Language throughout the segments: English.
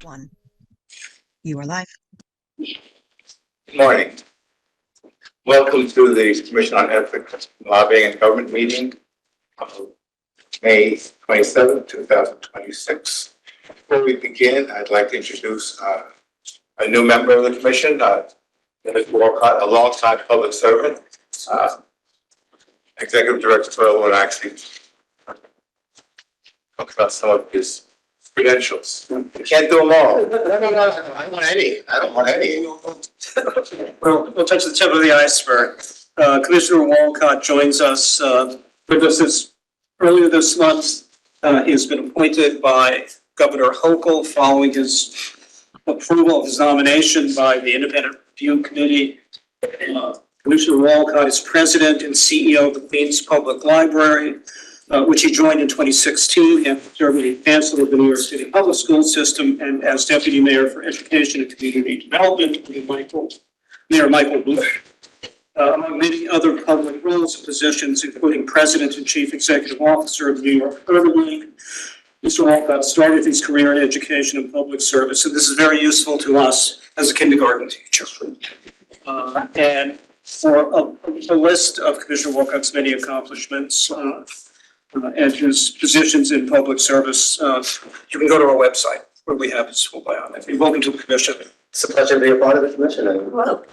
One. You are live. Good morning. Welcome to the Commission on Ethics, Lobbying and Government meeting of May 27, 2026. Before we begin, I'd like to introduce a new member of the Commission, Ms. Walcott, a longtime public servant, Executive Director for will actually talk about some of his credentials. You can't do them all. No. I don't want any. I don't want any. We'll touch the tip of the iceberg. Commissioner Walcott joins us with us earlier this month. He has been appointed by Governor Hochul following his approval of his nomination by the Independent Review Committee. Commissioner Walcott is president and CEO of the Queens Public Library, which he joined in 2016 after serving as chancellor of the New York City public school system and as deputy mayor for education and community development with Mayor Michael Blue. Among many other public roles and positions, including president and chief executive officer of the New York Urban League, Mr. Walcott started his career in education and public service, and this is very useful to us as a kindergarten teacher. And for a list of Commissioner Walcott's many accomplishments, and his positions in public service, you can go to our website where we have his full biography. Welcome to the commission. It's a pleasure to be a part of the commission. And Hello.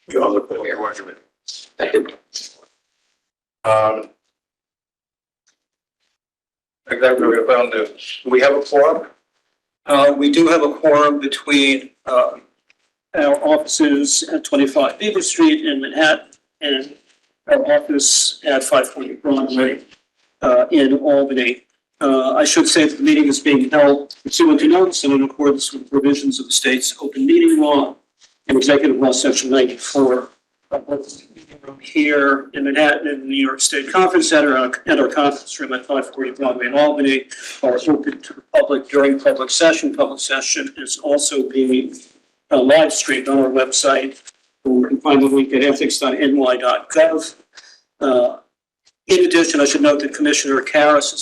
You all look for your argument. thank you. Exactly. We're going to. Do we have a forum? We do have a quorum between our offices at 25 Beaver Street in Manhattan and our office at 540 Broadway in Albany. I should say that the meeting is being held pursuant to notice and in accordance with provisions of the state's open meeting law and executive law section 94. Here in Manhattan in the New York State Conference Center and our conference room at 540 Broadway in Albany are open to the public during public session. Public session is also being live streamed on our website. You can find the link at ethics.ny.gov. In addition, I should note that Commissioner Karras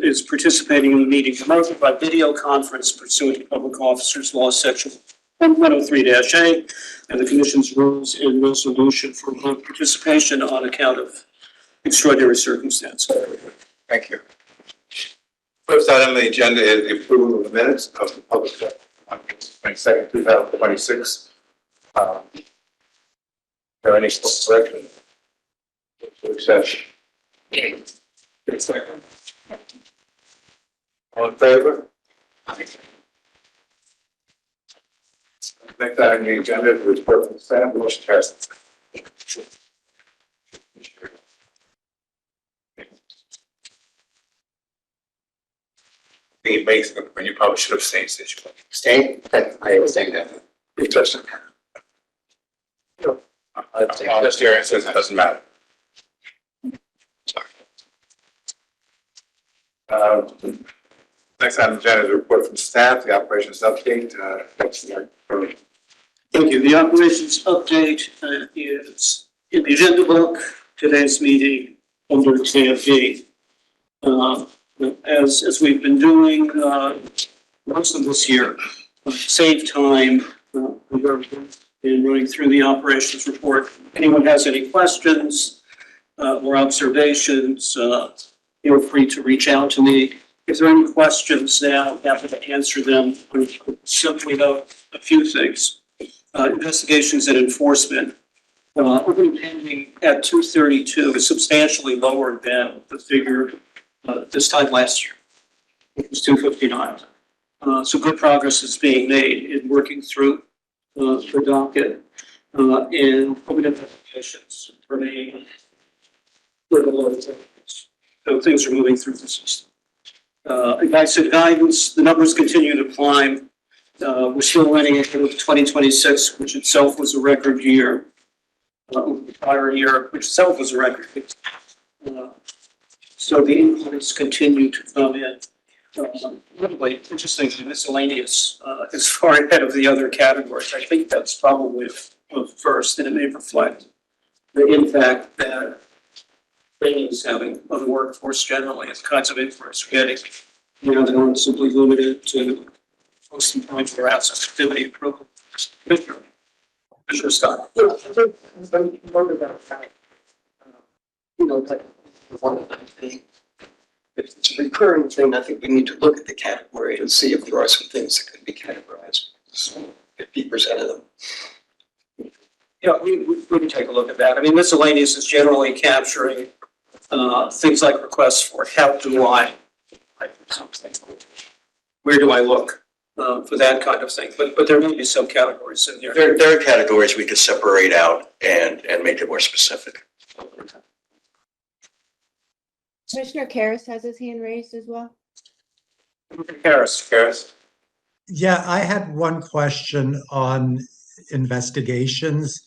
is participating in the meeting remotely by video conference pursuant to Public Officers Law Section 103-A and the Commission's rules and resolution for remote participation on account of extraordinary circumstances. Thank you. First item on the agenda is the approval of the minutes of the public session on May 22nd, 2026. Are there any corrections? Session. Second. All in favor? Next item on the agenda is report from staff. Motion carries. It makes it when you probably should have stayed since you Stay? I was saying that. interesting. Just your answers, it doesn't matter. Next item on the agenda is a report from staff, the operations update. Thank you. The operations update is in the agenda book, today's meeting under tab B. As we've been doing most of this year, save time, we've been running through the operations report. If anyone has any questions or observations, feel free to reach out to me. If there are any questions now, I'm happy to answer them. Simply note a few things. Investigations and enforcement. Open pending at 232 is substantially lower than the figure this time last year. It was 259. So good progress is being made in working through the docket and open investigations remain with a lot of things. So things are moving through the system. Advice and guidance, the numbers continue to climb. We're still running into 2026, which itself was a record year. The prior year, which itself was a record. So the increase continue to come in. Really interesting, miscellaneous is far ahead of the other categories. I think that's probably first, and it may reflect the impact that is having on the workforce generally, and the kinds of inference we're getting You know, they weren't simply limited to posting points for asset activity approval. Commissioner Scott. Yeah, I think I'm wondering about that. You know, like, one thing. If it's a recurring thing, I think we need to look at the category and see if there are some things that can be categorized. 50% of them. Yeah, we can take a look at that. I mean, miscellaneous is generally capturing things like requests for how do I, like something. Where do I look for that kind of thing? But there may be some categories in there. There are categories we could separate out and make it more specific. Commissioner Karas has his hand raised as well. Harris. Yeah, I had one question on investigations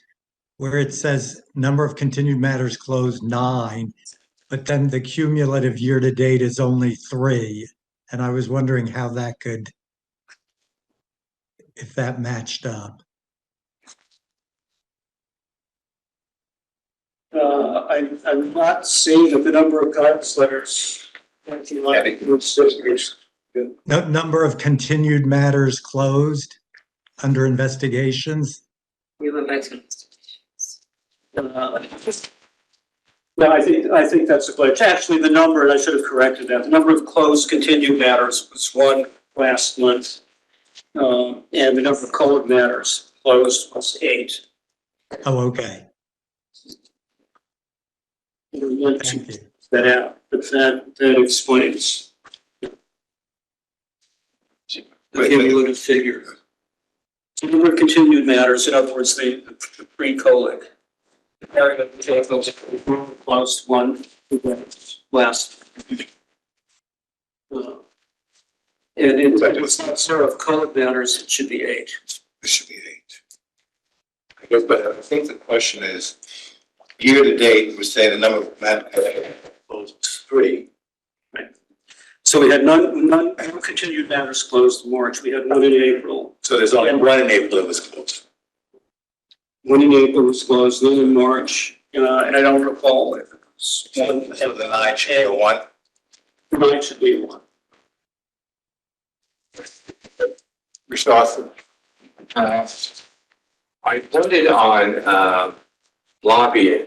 where it says number of continued matters closed 9, but then the cumulative year-to-date is only 3. And I was wondering how that could, if that matched up. I'm not seeing that the number of guidance letters. No, number of continued matters closed under investigations. No, I think that's a glitch. Actually, the number, and I should have corrected that, the number of closed continued matters was 1 last month. And the number of colored matters closed was 8. Oh, okay. Thank you. That out, but that explains. The cumulative figure. So the number of continued matters, in other words, the pre-colic. Closed 1 last. And it's not sort of colored matters, it should be 8. It should be 8. I guess, but I think the question is, year to date, we're saying the number of matters closed is 3. So we had no continued matters closed in March. We had 1 in April. So there's only 1 in April that was closed. 1 in April was closed, 1 in March, and I don't recall if it was 1. So the 9 should be a 1. 9 should be 1. Mr. Austin? I noted on lobbying,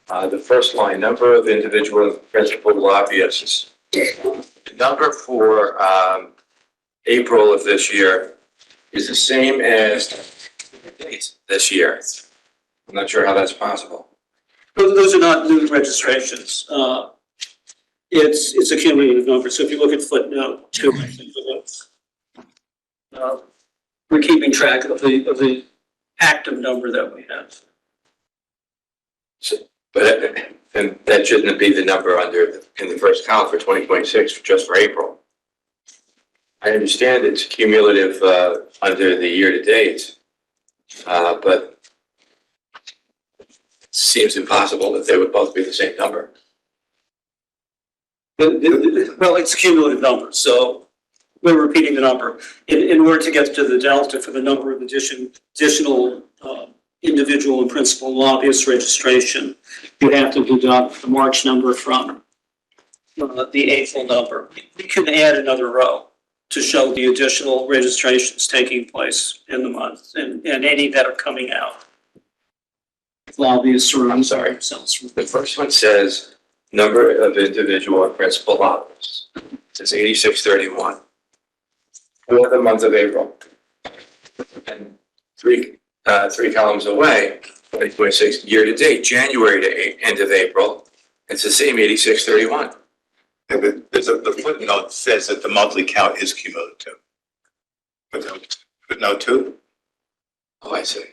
the first line, number of individual and principal lobbyists. The number for April of this year is the same as this year. I'm not sure how that's possible. Those are not new registrations. It's a cumulative number. So if you look at footnote 2, I think we're keeping track of the active number that we have. So, but and that shouldn't be the number in the first column for 2026, just for April. I understand it's cumulative under the year to date, but it seems impossible that they would both be the same number. Well, it's a cumulative number, so we're repeating the number. In order to get to the delta for the number of additional individual and principal lobbyist registration, you have to deduct the March number from the April number. We can add another row to show the additional registrations taking place in the month and any that are coming out. Lobbyists or I'm sorry. The first one says number of individual and principal lobbyists. It says 8631 for the month of April. And three columns away, 2026 year to date, January to end of April, it's the same 8631. Yeah, but the footnote says that the monthly count is cumulative. Footnote 2? Oh, I see.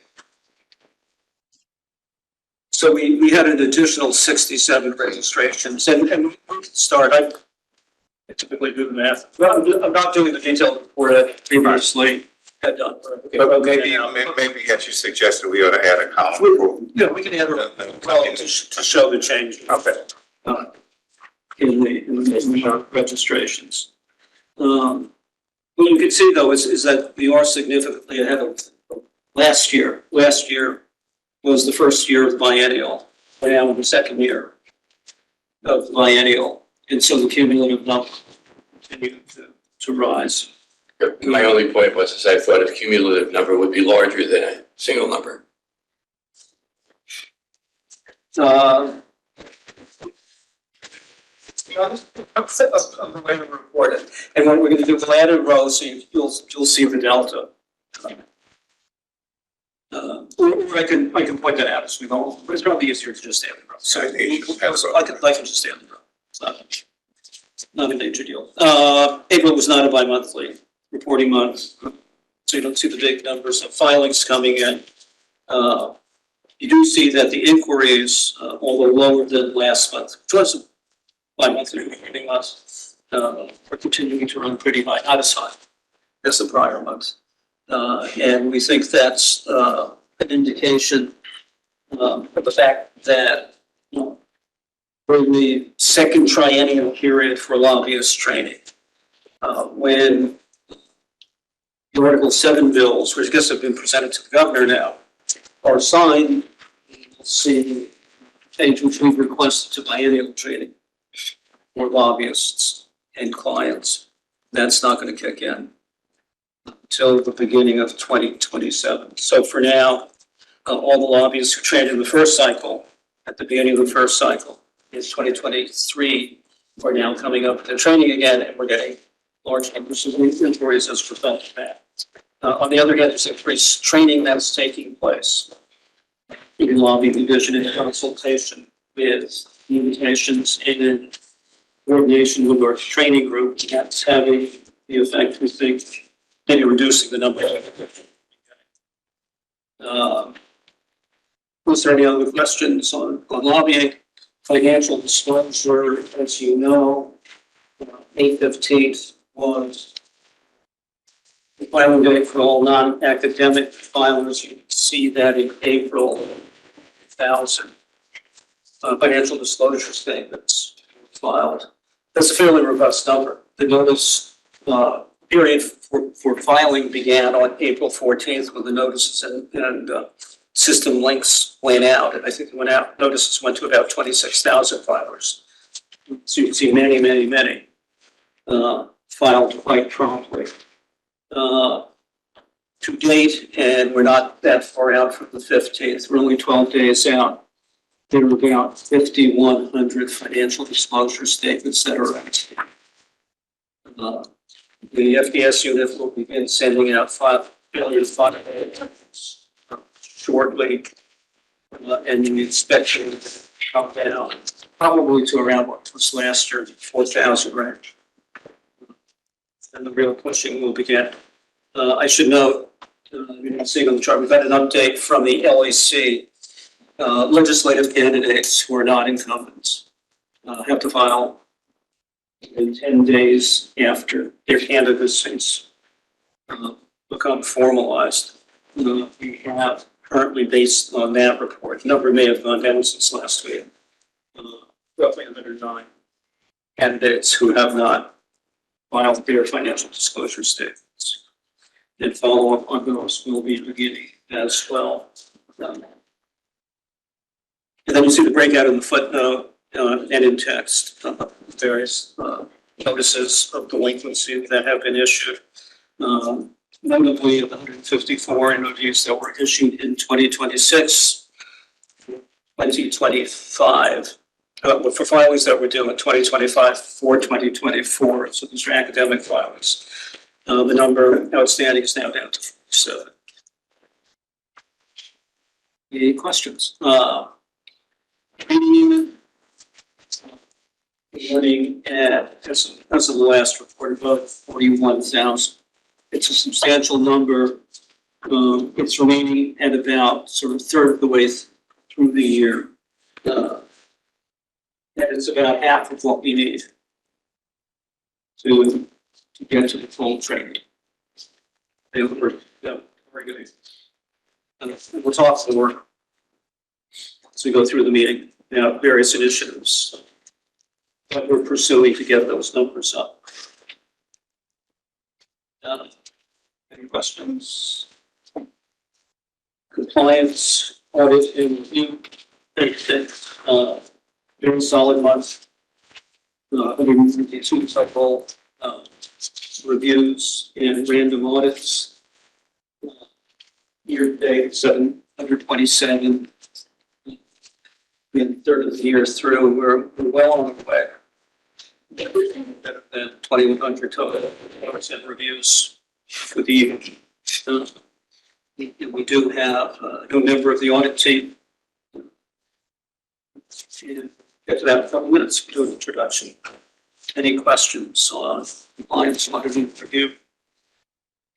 So we had an additional 67 registrations and we can start. I typically do the math. Well, I'm not doing the detailed report that previously had done. But maybe as you suggested, we ought to add a column. Yeah, we can add a column to show the change. Okay. In the registrations. What you can see though is that we are significantly ahead of last year. Last year was the first year of biennial, and now the second year of biennial. And so the cumulative number continue to rise. My only point was, is I thought a cumulative number would be larger than a single number. That's the way to report it. And what we're going to do, we'll add a row so you'll see the delta. Or I can point that out as we go. But it's probably easier to just add the row. So I can just add the row. It's not a major deal. April was not a bi-monthly reporting month, so you don't see the big numbers of filings coming in. You do see that the inquiries, although lower than last month, which was a bi-monthly reporting month, are continuing to run pretty high, not as high as the prior month. And we think that's an indication of the fact that for the second triennial period for lobbyist training, when the Article 7 bills, which I guess have been presented to the governor now, are signed, you'll see agency requested to biennial training for lobbyists and clients. That's not going to kick in until the beginning of 2027. So for now, all the lobbyists who trained in the first cycle, at the beginning of the first cycle, is 2023, are now coming up to training again, and we're getting large numbers of inquiries as a result of that. On the other hand, there's increased training that's taking place in lobby division and consultation with invitations and in coordination with our training group. That's having the effect, we think, maybe reducing the number. Was there any other questions on lobbying? Financial disclosure, as you know, May 15th was the filing date for all non-academic filers. You can see that in April, 1,000 financial disclosure statements filed. That's a fairly robust number. The notice period for filing began on April 14th when the notices and system links went out. And I think notices went to about 26,000 filers. So you can see many filed quite promptly. To date, and we're not that far out from the 15th, we're only 12 days out. There are about 5,100 financial disclosure statements that are out. The FDS unit will begin sending out failure filings shortly, and the inspection will come down probably to around what was last year, 4,000 range. And the real pushing will begin. I should note, you can see on the chart, we've had an update from the LEC. Legislative candidates who are not incumbents have to file in 10 days after their candidacies become formalized. We have currently, based on that report, the number may have gone down since last week, roughly 109 candidates who have not filed their financial disclosure statements. And follow-up on those will be beginning as well. And then you see the breakout in the footnote and in text, various notices of delinquency that have been issued. Notably, the 154 NODs that were issued in 2026, 2025, for filings that were due in 2025 for 2024. So these are academic filings. The number outstanding is now down to 47. Any questions? Running at, as of the last report, about 41,000. It's a substantial number. It's remaining at about sort of a third of the way through the year. And it's about half of what we need to get to the full training. We're getting, and we'll talk more as we go through the meeting about various initiatives that we're pursuing to get those numbers up. Any questions? Compliance, audit, and review. Very solid month. 152 cycle reviews and random audits. Year to date, 727. In third of the year through, we're well on the way. Better than 2,100 total audits and reviews for the year. And we do have a new member of the audit team. And get to that in a couple minutes to do an introduction. Any questions on compliance, auditing, review?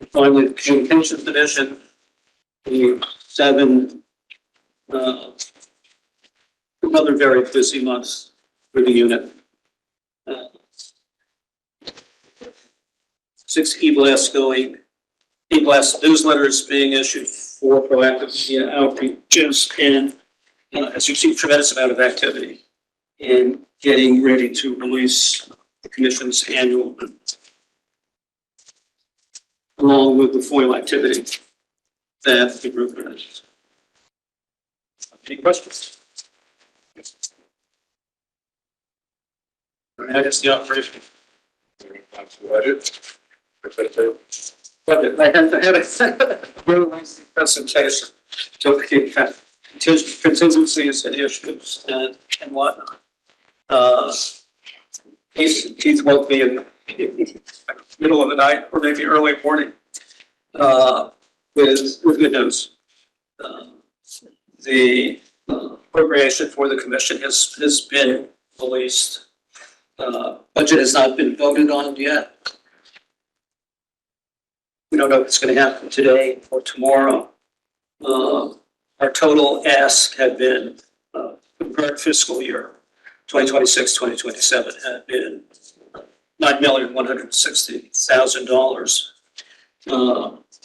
And finally, the communications division, the 7, another very busy month for the unit. 6 e-blasts going, e-blast newsletters being issued for proactive media outreaches, and as you see, tremendous amount of activity in getting ready to release the commission's annual, along with the FOIL activity that the group has. Any questions? All right, that's the operation. But I had a really nice presentation to keep contingencies and issues and whatnot. Keith woke me in the middle of the night or maybe early morning with good news. The appropriation for the commission has been released. Budget has not been voted on yet. We don't know if it's going to happen today or tomorrow. Our total ask had been, the current fiscal year, 2026-2027, had been $9,160,000.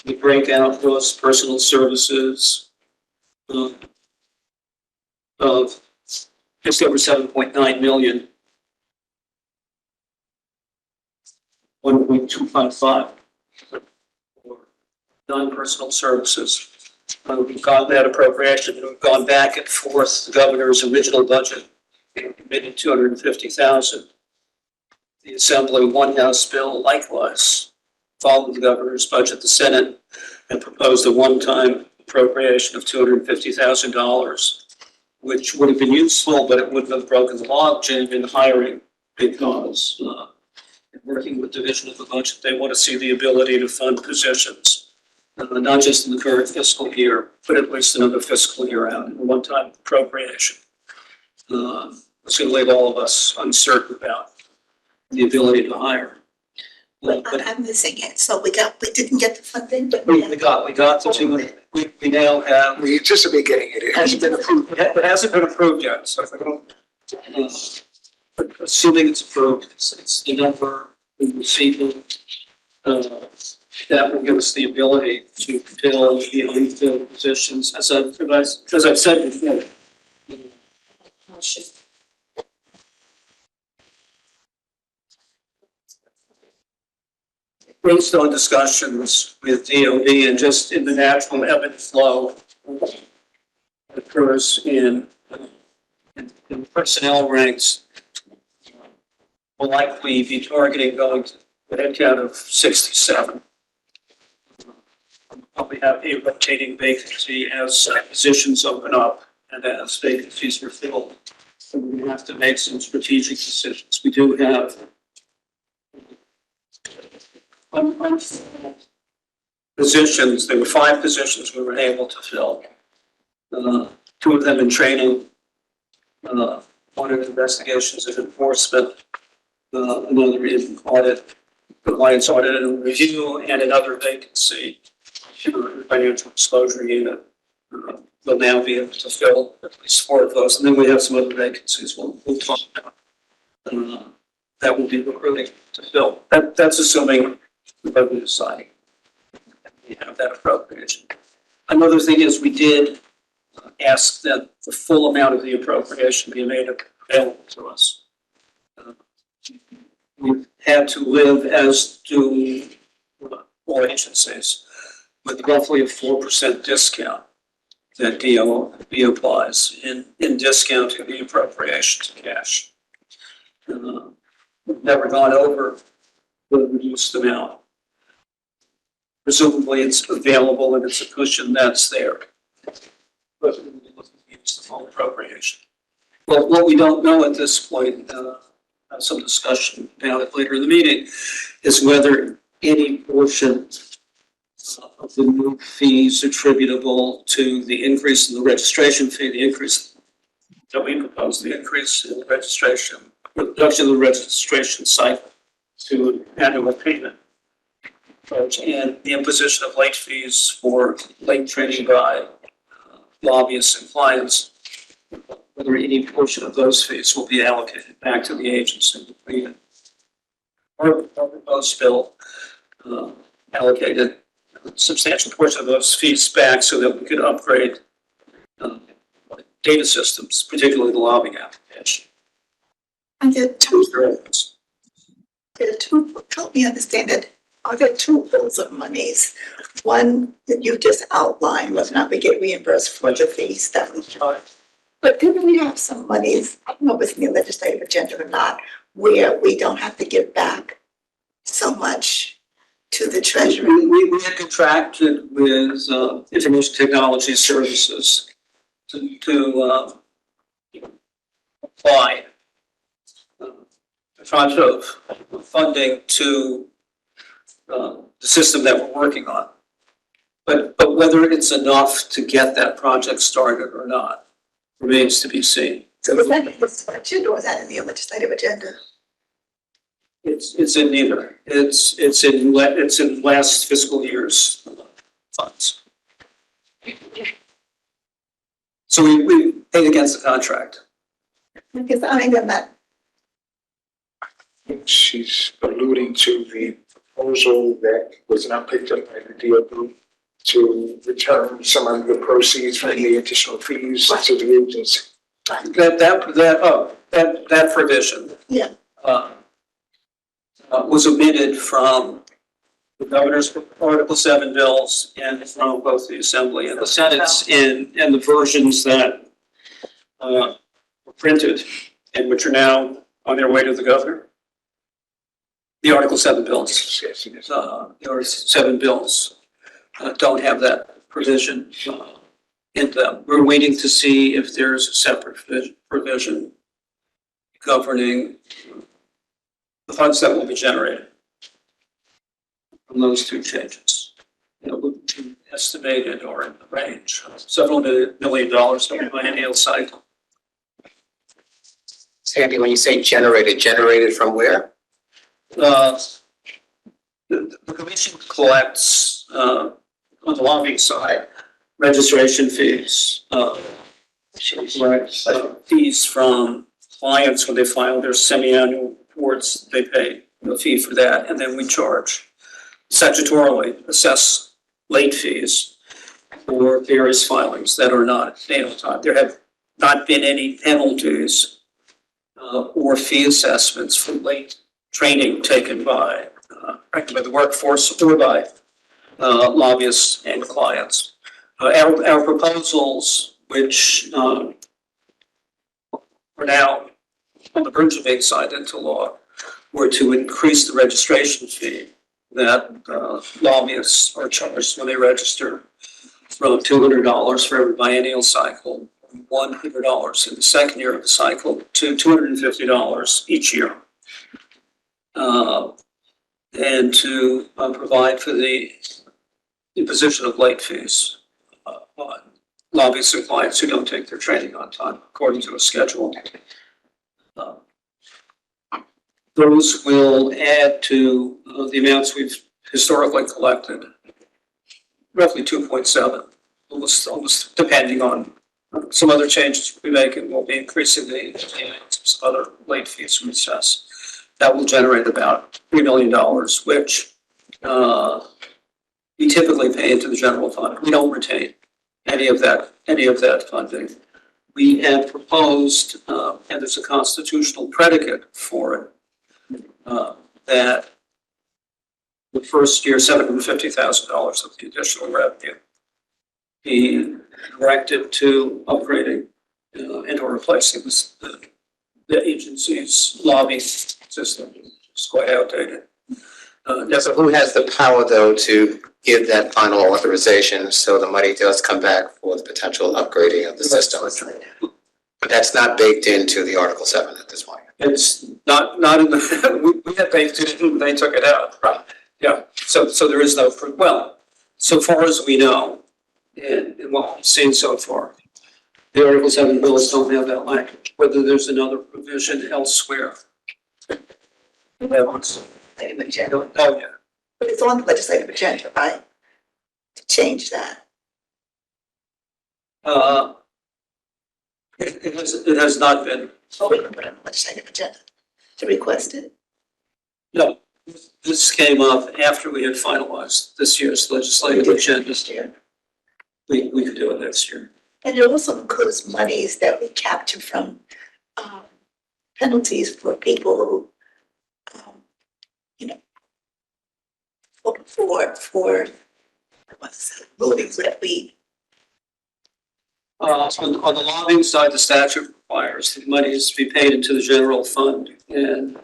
We break out those personal services of just over 7.9 million. 1.255 for non-personal services. We've got that appropriation. We've gone back and forth. The governor's original budget committed 250,000. The Assembly One House bill likewise followed the governor's budget. The Senate and proposed a one-time appropriation of $250,000, which would have been useful, but it wouldn't have broken the logjam in hiring because working with division of the budget, they want to see the ability to fund positions, not just in the current fiscal year, but at least another fiscal year out, in a one-time appropriation. It's going to leave all of us uncertain about the ability to hire. But I'm missing it. So we didn't get the funding, but we got the two. We now have. We anticipate getting it. It hasn't been approved. It hasn't been approved yet, so if I don't. But assuming it's approved, it's the number we receive. That will give us the ability to fill the unfilled positions, as I've said before. Based on discussions with DOD and just in the natural ebb and flow that occurs in personnel ranks, will likely be targeting going to a headcount of 67. Probably have a rotating vacancy as positions open up and as vacancies are filled. So we have to make some strategic decisions. We do have positions. There were 5 positions we were able to fill. 2 of them in training, 1 in investigations and enforcement, another in audit, compliance audit and review, and another vacancy in the financial disclosure unit. We'll now be able to fill at least 4 of those, and then we have some other vacancies we'll talk about that will be recruiting to fill. That's assuming the budget is signed. We have that appropriation. Another thing is we did ask that the full amount of the appropriation be made available to us. We've had to live, as do all agencies, with roughly a 4% discount that DOB applies in discounting the appropriation to cash. We've never gone over the reduced amount. Presumably it's available and it's a cushion that's there. But it's the full appropriation. Well, what we don't know at this point, have some discussion about it later in the meeting, is whether any portion of the new fees attributable to the increase in the registration fee, the increase that we propose, the increase in the registration, reduction of the registration cycle to annual payment, and the imposition of late fees for late training by lobbyists and clients, whether any portion of those fees will be allocated back to the agency. Our proposed bill allocated a substantial portion of those fees back so that we could upgrade data systems, particularly the lobbying application. And there are two, help me understand it. Are there two pools of monies? One that you just outlined, whether or not we get reimbursed for the fees that we charge. But didn't we have some monies, I don't know if it's in the legislative agenda or not, where we don't have to give back so much to the treasury? We had contracted with information technology services to apply a tranche of funding to the system that we're working on. But whether it's enough to get that project started or not remains to be seen. So was that in this budget or was that in the legislative agenda? It's in neither. It's in last fiscal year's funds. So we paid against the contract. Because I think that She's alluding to the proposal that was not picked up by the DOE to return some of the proceeds from the additional fees to the agency. That provision. Yeah. Was omitted from the governor's Article 7 bills and from both the Assembly and the Senate's and the versions that were printed and which are now on their way to the governor. The Article 7 bills, the Article 7 bills don't have that provision in them. We're waiting to see if there's a separate provision governing the funds that will be generated from those two changes. It would be estimated or in the range of several $1 million over the biennial cycle. Sandy, when you say generated from where? The commission collects on the lobbying side registration fees, fees from clients when they file their semi-annual reports. They pay a fee for that, and then we charge statutorily assess late fees for various filings that are not paid on time. There have not been any penalties or fee assessments for late training taken by the workforce or by lobbyists and clients. Our proposals, which are now on the verge of being signed into law, were to increase the registration fee that lobbyists are charged when they register from $200 for every biennial cycle, $100 in the second year of the cycle, to $250 each year. And to provide for the imposition of late fees on lobbyists and clients who don't take their training on time according to a schedule. Those will add to the amounts we've historically collected, roughly 2.7, almost depending on some other changes we make, and we'll be increasing the some other late fees we assess. That will generate about $3 million, which we typically pay into the general fund. We don't retain any of that funding. We have proposed, and there's a constitutional predicate for it, that the first year, $750,000 of the additional revenue be directed to upgrading and or replacing the agency's lobbying system, which is quite outdated. So who has the power, though, to give that final authorization so the money does come back for the potential upgrading of the system? But that's not baked into the Article 7 at this point. It's not in the, we had baked it in, they took it out. Right. Yeah, so there is no, well, so far as we know, and what we've seen so far, the Article 7 bills don't have that language, whether there's another provision elsewhere. Legislative agenda. Oh, yeah. But it's on the legislative agenda, right? To change that. It has not been. So we can put it on the legislative agenda to request it. No, this came up after we had finalized this year's legislative agenda. This year. We could do it next year. And it also includes monies that we capture from penalties for people who, for what's it, rulings that we. On the lobbying side, the statute requires the money is to be paid into the general fund, and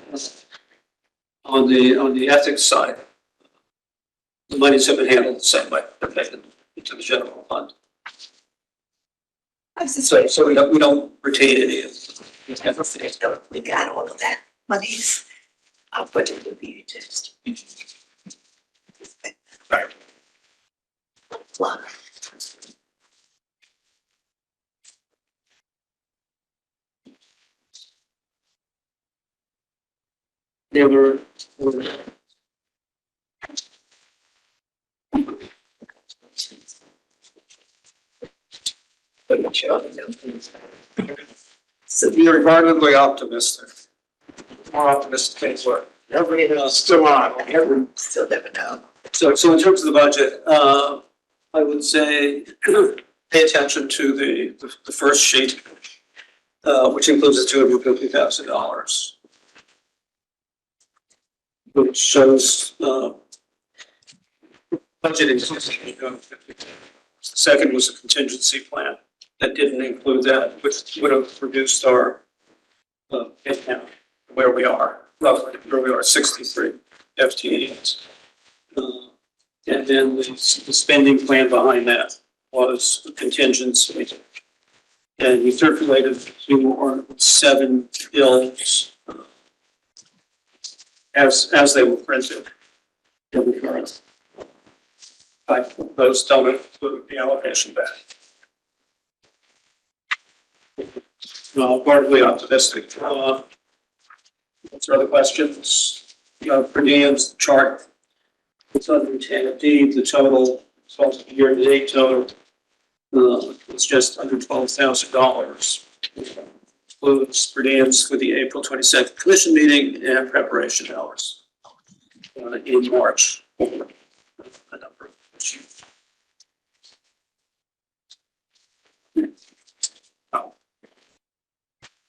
on the ethics side, the monies have been handled the same way. They're paid into the general fund. So we don't retain any of it. We got all of that monies. Our budget would be just. Right. Wow. They were So we are guardedly optimistic. More optimistic things were. Everything is still on. still never know. So in terms of the budget, I would say pay attention to the first sheet, which includes the $250,000, which shows budgeting. The second was a contingency plan that didn't include that, which would have reduced our headcount where we are, roughly where we are, 63 FTEs. And then the spending plan behind that was a contingency. And we circulated 2 or 7 bills as they were printed in the current. Those don't include the allocation back. Guardedly optimistic. What's other questions? Per Diem's chart. It's under 10D, the total, year-to-date total, it's just under $12,000. Includes per diems for the April 22nd commission meeting and preparation hours in March.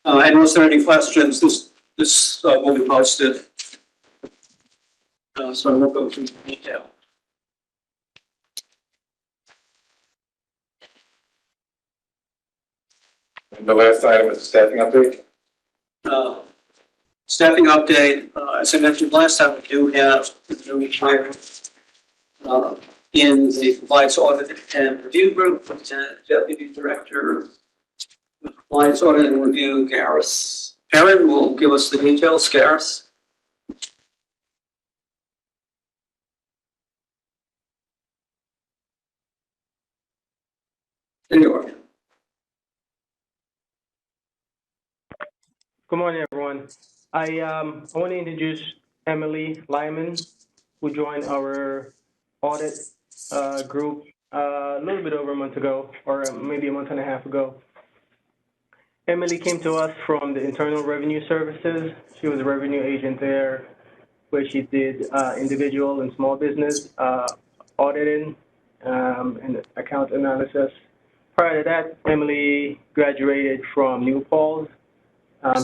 And was there any questions? This will be posted. So I won't go through detail. And the last item is the staffing update. Staffing update, as I mentioned last time, we do have a new hire in the compliance audit and review group, Deputy Director of Compliance Audit and Review, Garris. Aaron will give us the details. Garris. Anyway. Good morning, everyone. I want to introduce Emily Lyman, who joined our audit group a little bit over a month ago, or maybe a month and a half ago. Emily came to us from the Internal Revenue Services. She was a revenue agent there, where she did individual and small business auditing and account analysis. Prior to that, Emily graduated from New Paltz.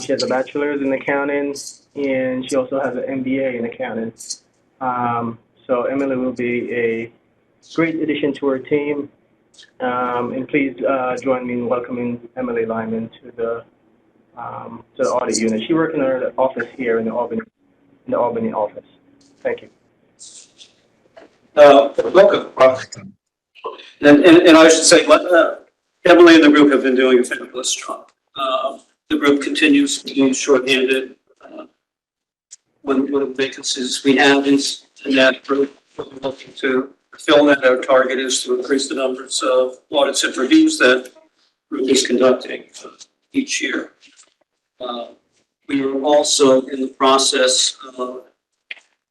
She has a bachelor's in accounting, and she also has an MBA in accounting. So Emily will be a great addition to our team. And please join me in welcoming Emily Lyman to the audit unit. She works in our office here in the Albany office. Thank you. Welcome. And I should say, Emily and the group have been doing a fabulous job. The group continues to be shorthanded. One of the vacancies we have is in that group. We're looking to fill that. Our target is to increase the numbers of audits and reviews that group is conducting each year. We are also in the process of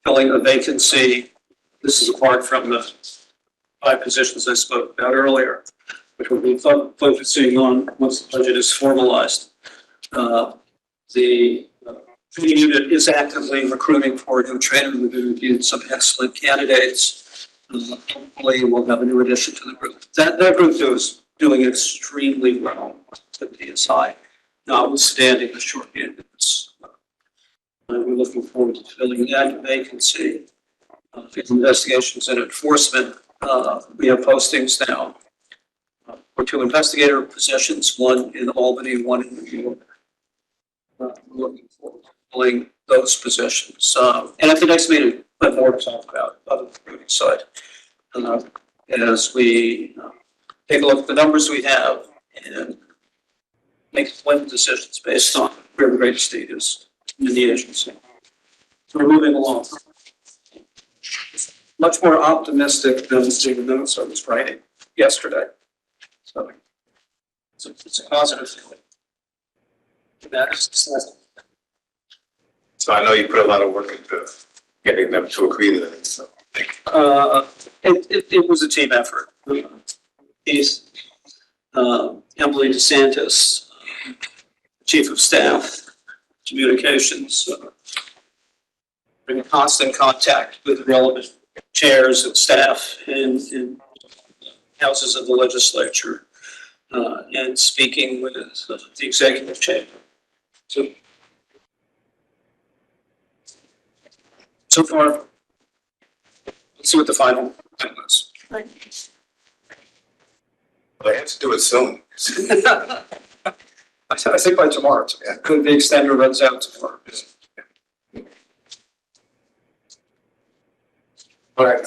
filling a vacancy. This is apart from the 5 positions I spoke about earlier, which we'll be focusing on once the budget is formalized. The training unit is actively recruiting for a new trainer. We've reviewed some excellent candidates. Hopefully we'll have a new addition to the group. That group is doing extremely well. Activity is high, notwithstanding the shorthandedness. We're looking forward to filling that vacancy. Investigations and enforcement, we have postings now for 2 investigator positions, 1 in Albany, 1 in New York. We're looking forward to filling those positions. And at the next meeting, we'll have more to talk about on the recruiting side. As we take a look at the numbers we have and make employment decisions based on where the greatest state is in the agency. So we're moving along. Much more optimistic than the notes I was writing yesterday. So it's a positive feeling. So I know you put a lot of work into getting them to agree to that, so thank you. It was a team effort. He's Emily DeSantis, Chief of Staff, Communications, in constant contact with relevant chairs and staff in houses of the legislature, and speaking with the executive chamber. So far, let's see what the final thing was. Well, I have to do it soon. I think by tomorrow. Yeah. Could the extender runs out tomorrow? All right,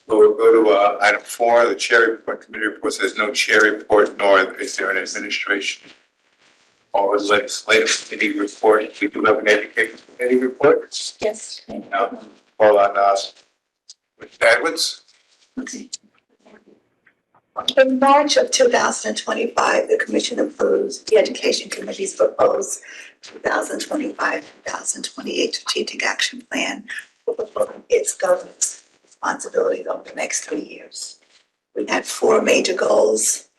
we'll go to item 4, the chair report, committee report. There's no chair report, nor is there an administration or legislative committee report. We do have an education committee report. Yes. All on with Edwards. Okay. In March of 2025, the Commission approves the Education Committee's proposed 2025-2028 Strategic Action Plan for its governance responsibilities over the next 3 years. We had 4 major goals.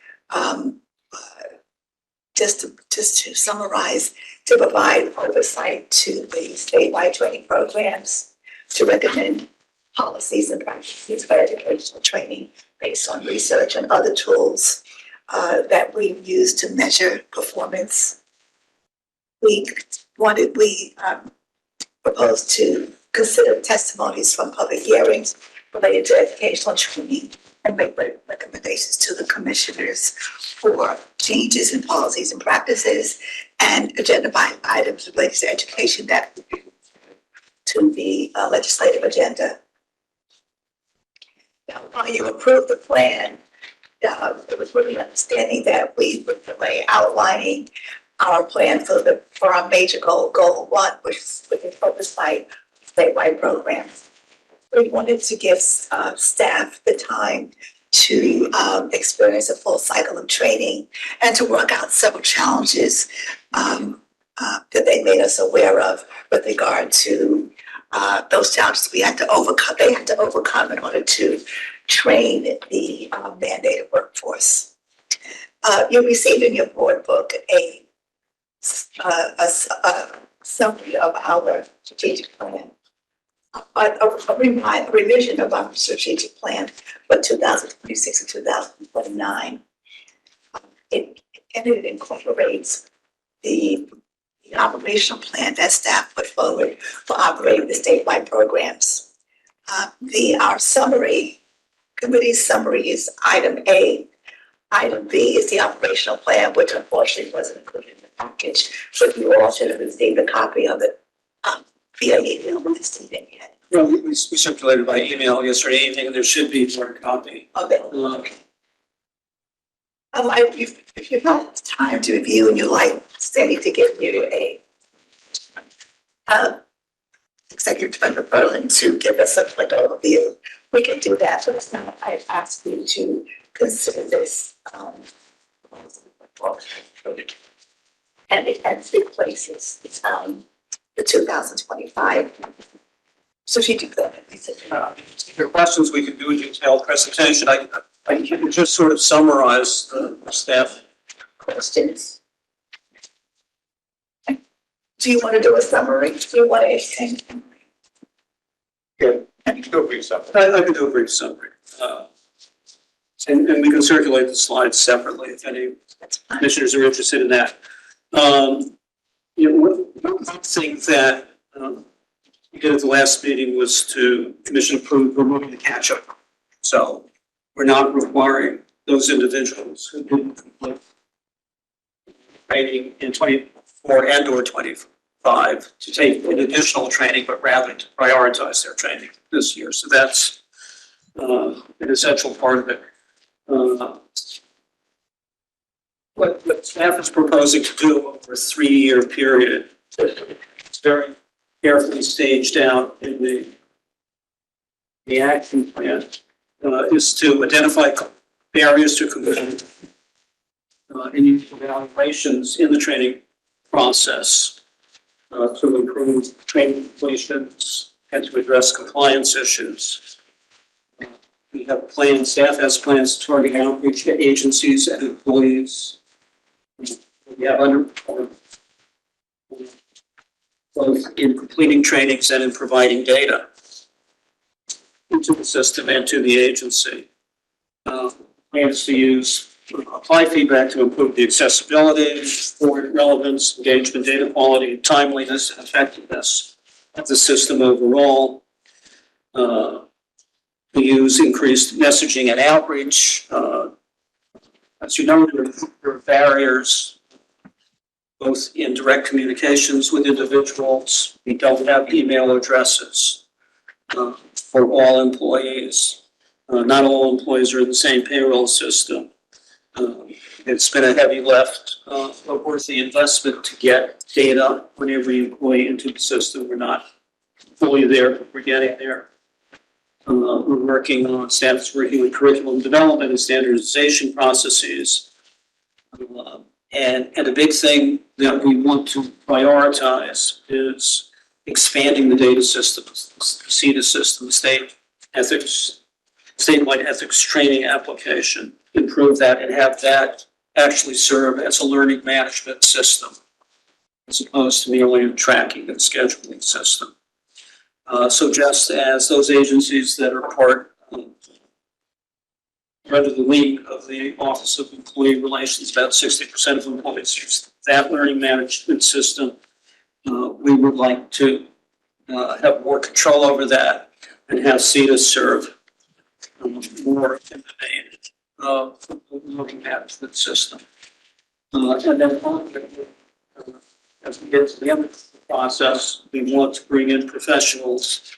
Just to summarize, to provide oversight to the statewide training programs, to recommend policies and practices for educational training based on research and other tools that we use to measure performance. We proposed to consider testimonies from public hearings related to educational training and make recommendations to the commissioners for changes in policies and practices, and identify items related to education that to the legislative agenda. Now, when you approve the plan, it was really understanding that we were really outlining our plan for our major goal 1, which is oversight of statewide programs. We wanted to give staff the time to experience a full cycle of training and to work out several challenges that they made us aware of with regard to those challenges we had to overcome. They had to overcome in order to train the mandated workforce. You received in your board book a summary of our strategic plan. A revision of our strategic plan for 2026 and 2029. It incorporates the operational plan that staff put forward for operating the statewide programs. Our committee's summary is item A. Item B is the operational plan, which unfortunately wasn't included in the package, but you all should have received a copy of it via email when it's didn't yet. Well, we circulated by email yesterday evening, and there should be more copy. available. If you have time to review and you like Sandy to give you a executive member Berlin to give us a quick overview, we can do that. But now I've asked you to consider this, and it has three places. It's, the 2025. So if you do that, If there are questions, we can do a detailed presentation. I can just sort of summarize the staff. questions. Do you want to do a summary? Do you want to? And you do a brief summary. I can do a brief summary. And we can circulate the slides separately if any commissioners are interested in that. One thing that we did at the last meeting was to commission approve removing the catch-up. So we're not requiring those individuals who didn't complete training in 24 and or 25 to take an additional training, but rather to prioritize their training this year. So that's an essential part of it. What staff is proposing to do over a 3-year period, it's very carefully staged out in the action plan, is to identify barriers to completion and use evaluations in the training process to improve training completions and to address compliance issues. We have plans, staff has plans to target outreach to agencies and employees. We have both in completing trainings and in providing data into the system and to the agency. Plans to use apply feedback to improve the accessibility, forward relevance, engagement, data quality, timeliness, and effectiveness of the system overall. We use increased messaging and outreach. As you know, there are barriers both in direct communications with individuals. We don't have email addresses for all employees. Not all employees are in the same payroll system. It's been a heavy lift, but worth the investment to get data on every employee into the system. We're not fully there, but we're getting there. We're working on status working with curriculum development and standardization processes. And a big thing that we want to prioritize is expanding the data systems, the CETA system, statewide ethics training application, improve that and have that actually serve as a learning management system as opposed to merely a tracking and scheduling system. So just as those agencies that are under the wing of the Office of Employee Relations, about 60% of employees use that learning management system. We would like to have more control over that and have CETA serve more in the vein of the learning management system. And then as we get to the end of the process, we want to bring in professionals,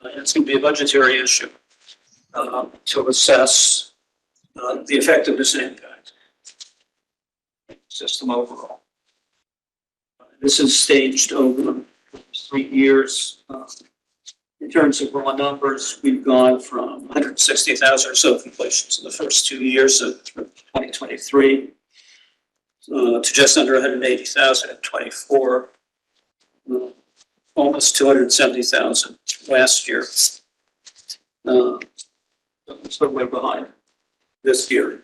and it's going to be a budgetary issue, to assess the effectiveness and impact of the system overall. This is staged over 3 years. In terms of raw numbers, we've gone from 160,000 or so completions in the first 2 years of 2023 to just under 180,000 in 24, almost 270,000 last year. So we're behind this year.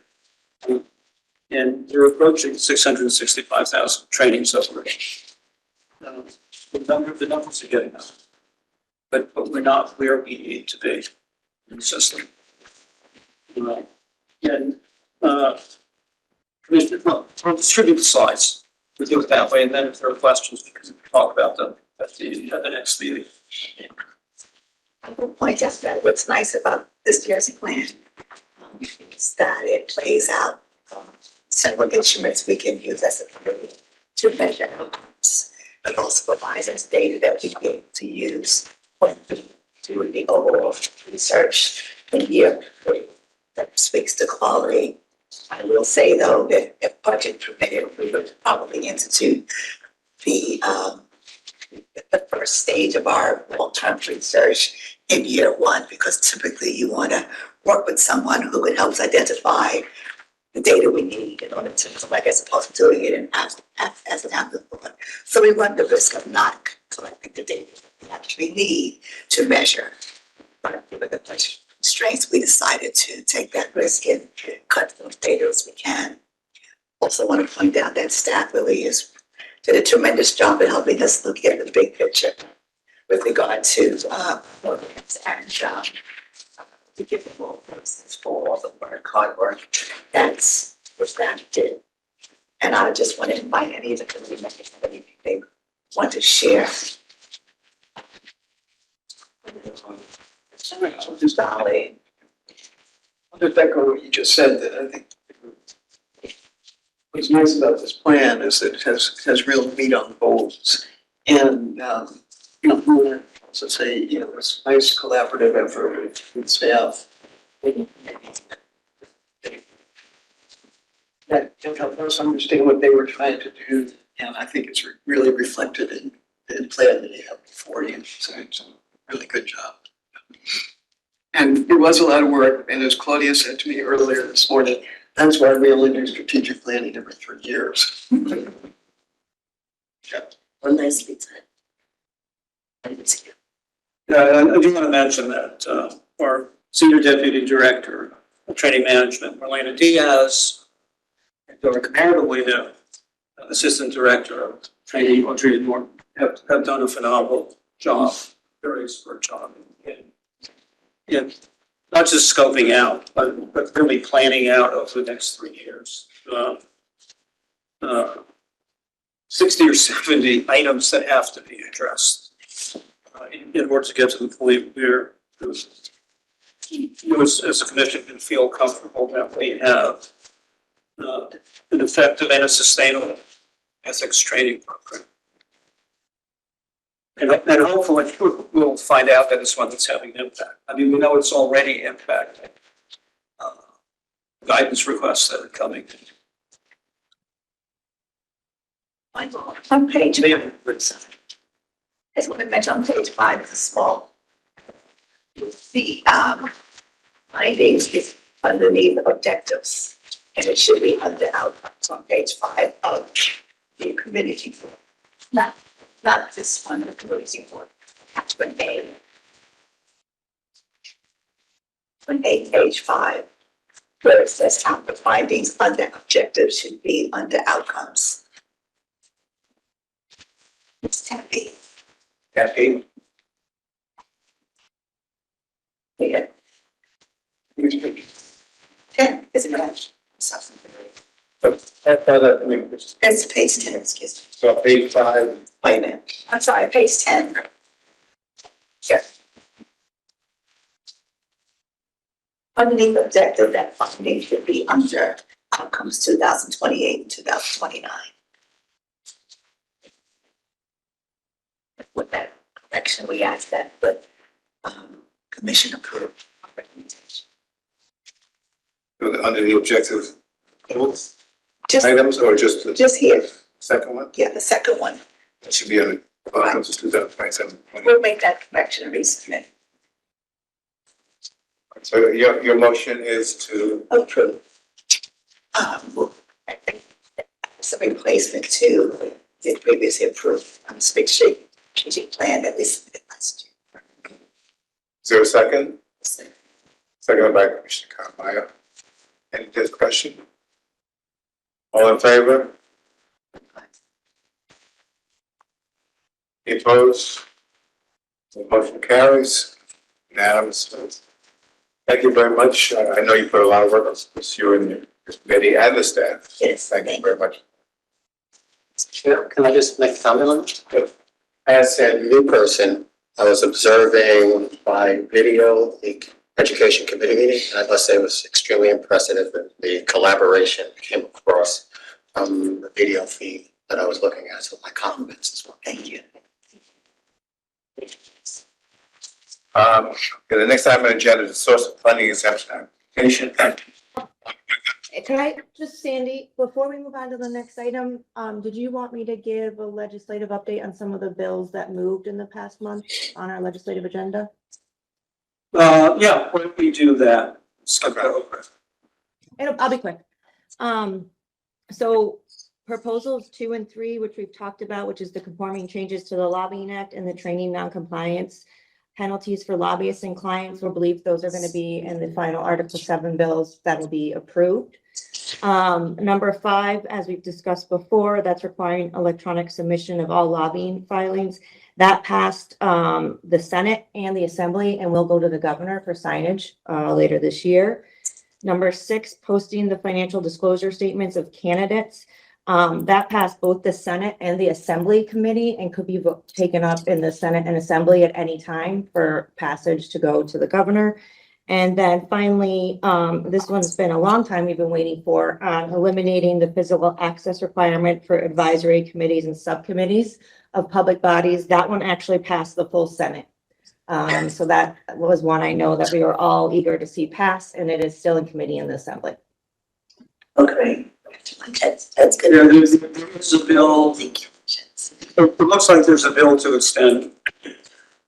And we're approaching 665,000 trainings over. The numbers are getting up. But we're not where we need to be in the system. And we'll distribute the slides. We'll do it that way, and then if there are questions, we can talk about them at the next meeting. I will point out that what's nice about this year's plan is that it plays out several instruments we can use as a tool to measure outcomes, but also provides us data that we can able to use to to the overall research in year three that speaks to quality. I will say though that if budget permitted, we would probably institute the first stage of our long-term research in year one, because typically you want to work with someone who can help us identify the data we need in order to collect, as opposed to doing it as an afterthought. So we run the risk of not collecting the data we actually need to measure. But given the constraints, we decided to take that risk and cut those data as we can. Also want to point out that staff really did a tremendous job in helping us look at the big picture with regard to programs and to give them all process for all the work, hard work that's what staff did. And I just want to invite any of the committee members, if anything they want to share. Dolly. I'll just echo what you just said, that I think what's nice about this plan is that it has real meat on the bones. And, so say, it's a nice collaborative effort with staff. That helped us understand what they were trying to do. And I think it's really reflected in the plan that you have before you. So it's a really good job. And it was a lot of work, and as Claudia said to me earlier this morning, that's why we only do strategic planning every 3 years. Well, nicely done. Yeah, I do want to mention that our Senior Deputy Director of Training Management, Marlena Diaz, and our comparatively new Assistant Director of Training, Audrey Moore, have done a phenomenal job, very expert job in not just scoping out, but really planning out over the next 3 years. 60 or 70 items that have to be addressed in order to get to the point where you as a commission can feel comfortable that we have an effective and a sustainable ethics training program. And hopefully we'll find out that it's one that's having an impact. I mean, we know it's already impacting guidance requests that are coming. On page 5, as what I mentioned on page 5, it's a small. The findings is underneath objectives, and it should be under outcomes on page 5 of the community report. Not this one, the community report. Attachment A. On page 5, where it says how the findings under objectives should be under outcomes. It's 10B. Happy? Yeah. 10, isn't it? It's page 10, excuse me. So page 5. Wait a minute, I'm sorry, page 10. Here. Underneath objective, that funding should be under outcomes 2028 and 2029. With that correction, we asked that, but commission approved our recommendation. Under the objective goals Just items, or just the here, second one? yeah, the second one. It should be on outcomes of 2027. We'll make that correction and resubmit. So your motion is to Approve. I think it's a replacement to the previously approved strategic plan that we submitted last year. Is there a second? Second by Commissioner Carmichael. Any discussion? All in favor? Any opposed? The motion carries. Unanimous. Thank you very much. I know you put a lot of work on this, you and your committee and the staff. Yes. Thank you very much. Can I just make a comment on it? As a new person, I was observing by video the education committee meeting, and I must say it was extremely impressive that the collaboration came across from the video feed that I was looking at. So my compliments as well. Thank you. The next item on the agenda is the source of funding exemption application. Can I just, Sandy, before we move on to the next item, did you want me to give a legislative update on some of the bills that moved in the past month on our legislative agenda? Yeah, why don't we do that? Skip that over. I'll be quick. So proposals 2 and 3, which we've talked about, which is the conforming changes to the Lobbying Act and the training noncompliance penalties for lobbyists and clients, we believe those are going to be in the final Article 7 bills that will be approved. Number 5, as we've discussed before, that's requiring electronic submission of all lobbying filings. That passed the Senate and the Assembly and will go to the governor for signage later this year. Number 6, posting the financial disclosure statements of candidates. That passed both the Senate and the Assembly committee and could be taken up in the Senate and Assembly at any time for passage to go to the governor. And then finally, this one's been a long time we've been waiting for, eliminating the physical access requirement for advisory committees and subcommittees of public bodies. That one actually passed the full Senate. So that was one I know that we were all eager to see pass, and it is still in committee in the Assembly. Okay. That's good. Yeah, there's a bill. It looks like there's a bill to extend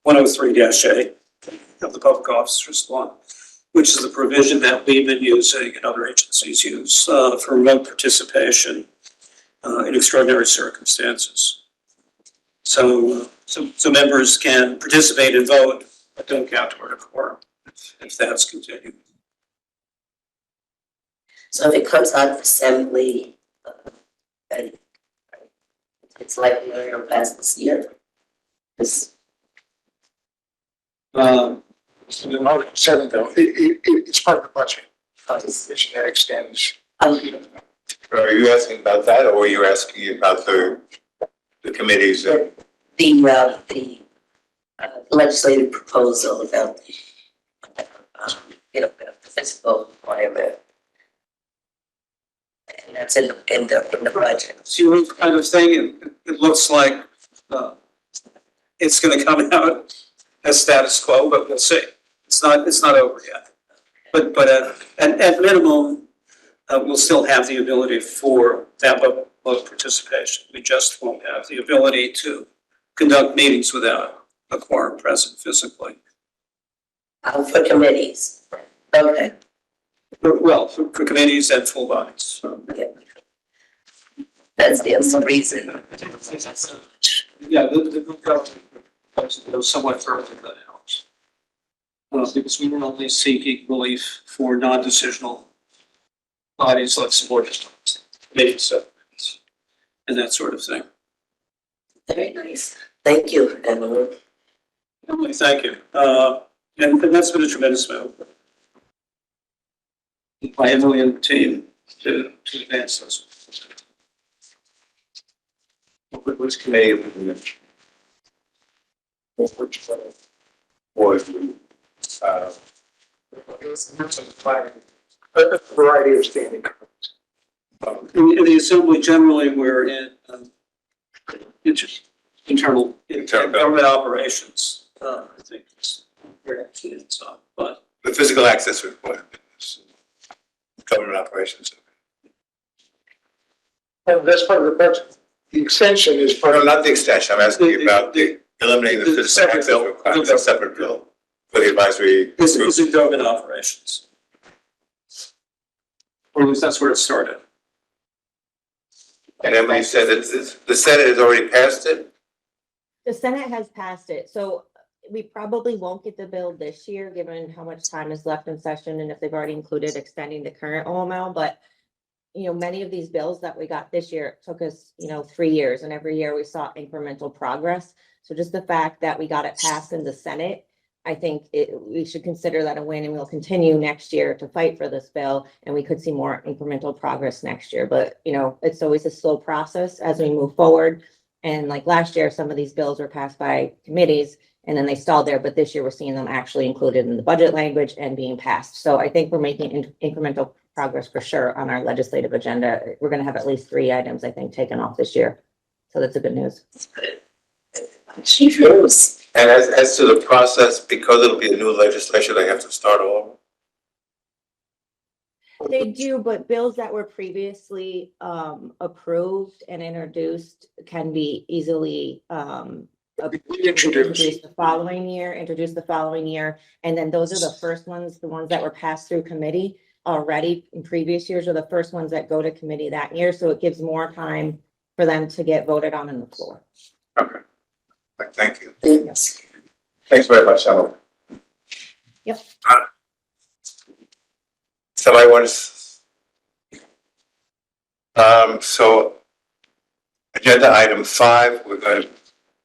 103-A of the Public Officers Law, which is the provision that we've been using and other agencies use for remote participation in extraordinary circumstances. So members can participate and vote, but don't count toward a quorum if that's continued. So if it comes out of Assembly, it's likely to pass this year. So the Article 7 bill, it's part of the budget. Provision that extends. Are you asking about that, or are you asking about the committees? The legislative proposal about the physical requirement. And that's in the budget. See, this kind of thing, it looks like it's going to come out as status quo, but we'll see. It's not over yet. But at minimum, we'll still have the ability for that vote participation. We just won't have the ability to conduct meetings without a quorum present physically. For committees. Okay. Well, for committees and full bodies. That's the other reason. Yeah, the government goes somewhat further than ours. Because we were only seeking relief for non-decisional bodies like subordinate committees and that sort of thing. Very nice. Thank you, Emily. Emily, thank you. And that's been a tremendous move by Emily and the team to advance this. Which committee? Or A variety of standing. In the Assembly, generally, we're in internal government operations. I think it's where actually it's on, but the physical access requirement, government operations. And that's part of the budget. The extension is part No, of. not the extension. I'm asking you about eliminating the physical access requirement. It's a separate bill for the advisory. this is in government operations. Or at least that's where it started. And Emily said that the Senate has already passed it. The Senate has passed it, so we probably won't get the bill this year, given how much time is left in session and if they've already included extending the current OML, but many of these bills that we got this year took us, 3 years, and every year we saw incremental progress. So just the fact that we got it passed in the Senate, I think we should consider that a win, and we'll continue next year to fight for this bill, and we could see more incremental progress next year. But, it's always a slow process as we move forward. And like last year, some of these bills were passed by committees and then they stalled there. But this year we're seeing them actually included in the budget language and being passed. So I think we're making incremental progress for sure on our legislative agenda. We're going to have at least 3 items, I think, taken off this year. So that's a good news. Chief Rose. And as to the process, because it'll be a new legislation, they have to start all over. They do, but bills that were previously approved and introduced can be easily introduced the following year, and then those are the first ones, the ones that were passed through committee already in previous years are the first ones that go to committee that year, so it gives more time for them to get voted on in the floor. Okay. Thank you. Yes. Thanks very much, Emma. Yep. Somebody wants, so agenda item 5, we're going to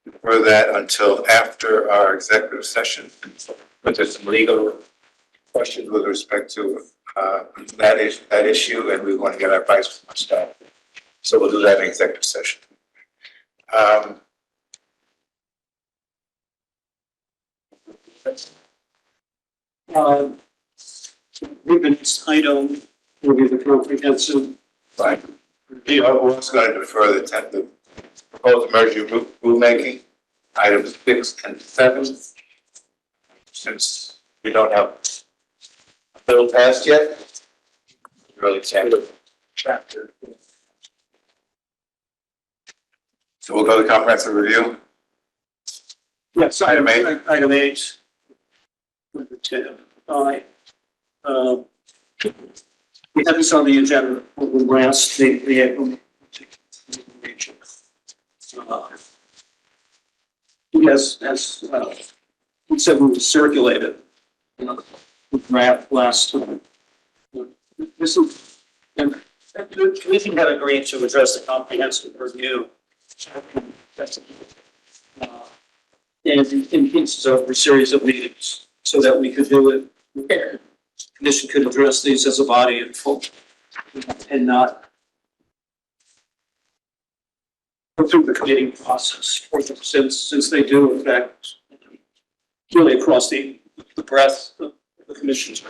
defer that until after our executive session. But there's some legal questions with respect to that issue, and we want to get our advice from staff. So we'll do that in executive session. Next item will be the comprehensive. Right. We are also going to defer the proposed merger rulemaking, items 6 and 7. Since we don't have a bill passed yet, we really can't do chapter. So we'll go to comprehensive review. Yes, Item 8. Item 8. Number 10. All right. We had this on the agenda for the last the April. Yes, as we said, we circulated the draft last time. This is, and the commission had agreed to address the comprehensive review. And in pieces over a series of meetings so that we could do it. The commission could address these as a body in full and not go through the committee process for them, since they do affect really across the breadth of the commission's.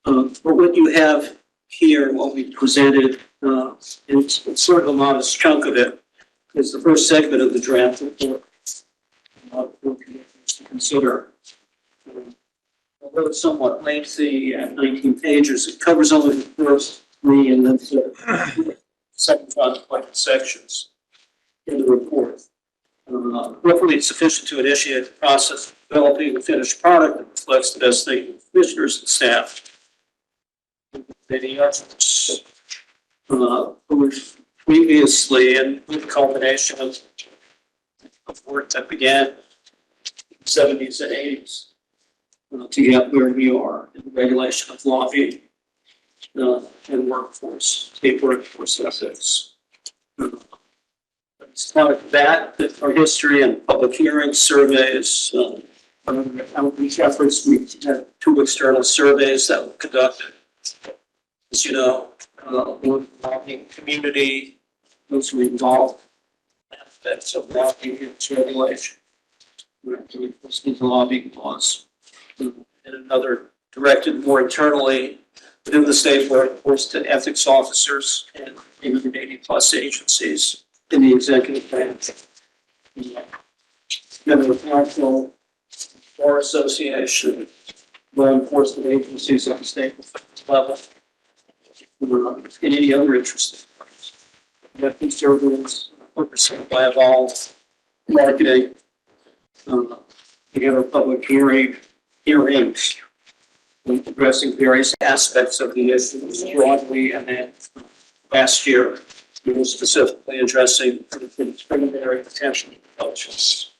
But what you have here, what we presented, it's sort of a modest chunk of it, is the first segment of the draft report for commissioners to consider. Although it's somewhat lengthy at 19 pages, it covers only the first 3 and then the second contemplated sections in the report. Hopefully it's sufficient to initiate the process of developing a finished product that reflects the best thinking of commissioners and staff. Many others previously, and with the culmination of work that began in the 70s and 80s. To get where we are in the regulation of lobbying and workforce, state workforce ethics. It's part of that our history and public hearings, surveys, outreach efforts. We had 2 external surveys that were conducted. As you know, lobbying community, those who involved aspects of lobbying and regulation. We're doing lobbying laws. And another directed more internally within the state workforce to ethics officers and 80+ agencies in the executive branch. Member Council, Bar Association, law enforcement agencies at the state level, and any other interested parties. We have conservatives, oversight by Evolve, marketing, together public hearings addressing various aspects of the issues broadly, and then last year we were specifically addressing the discriminatory detention approaches.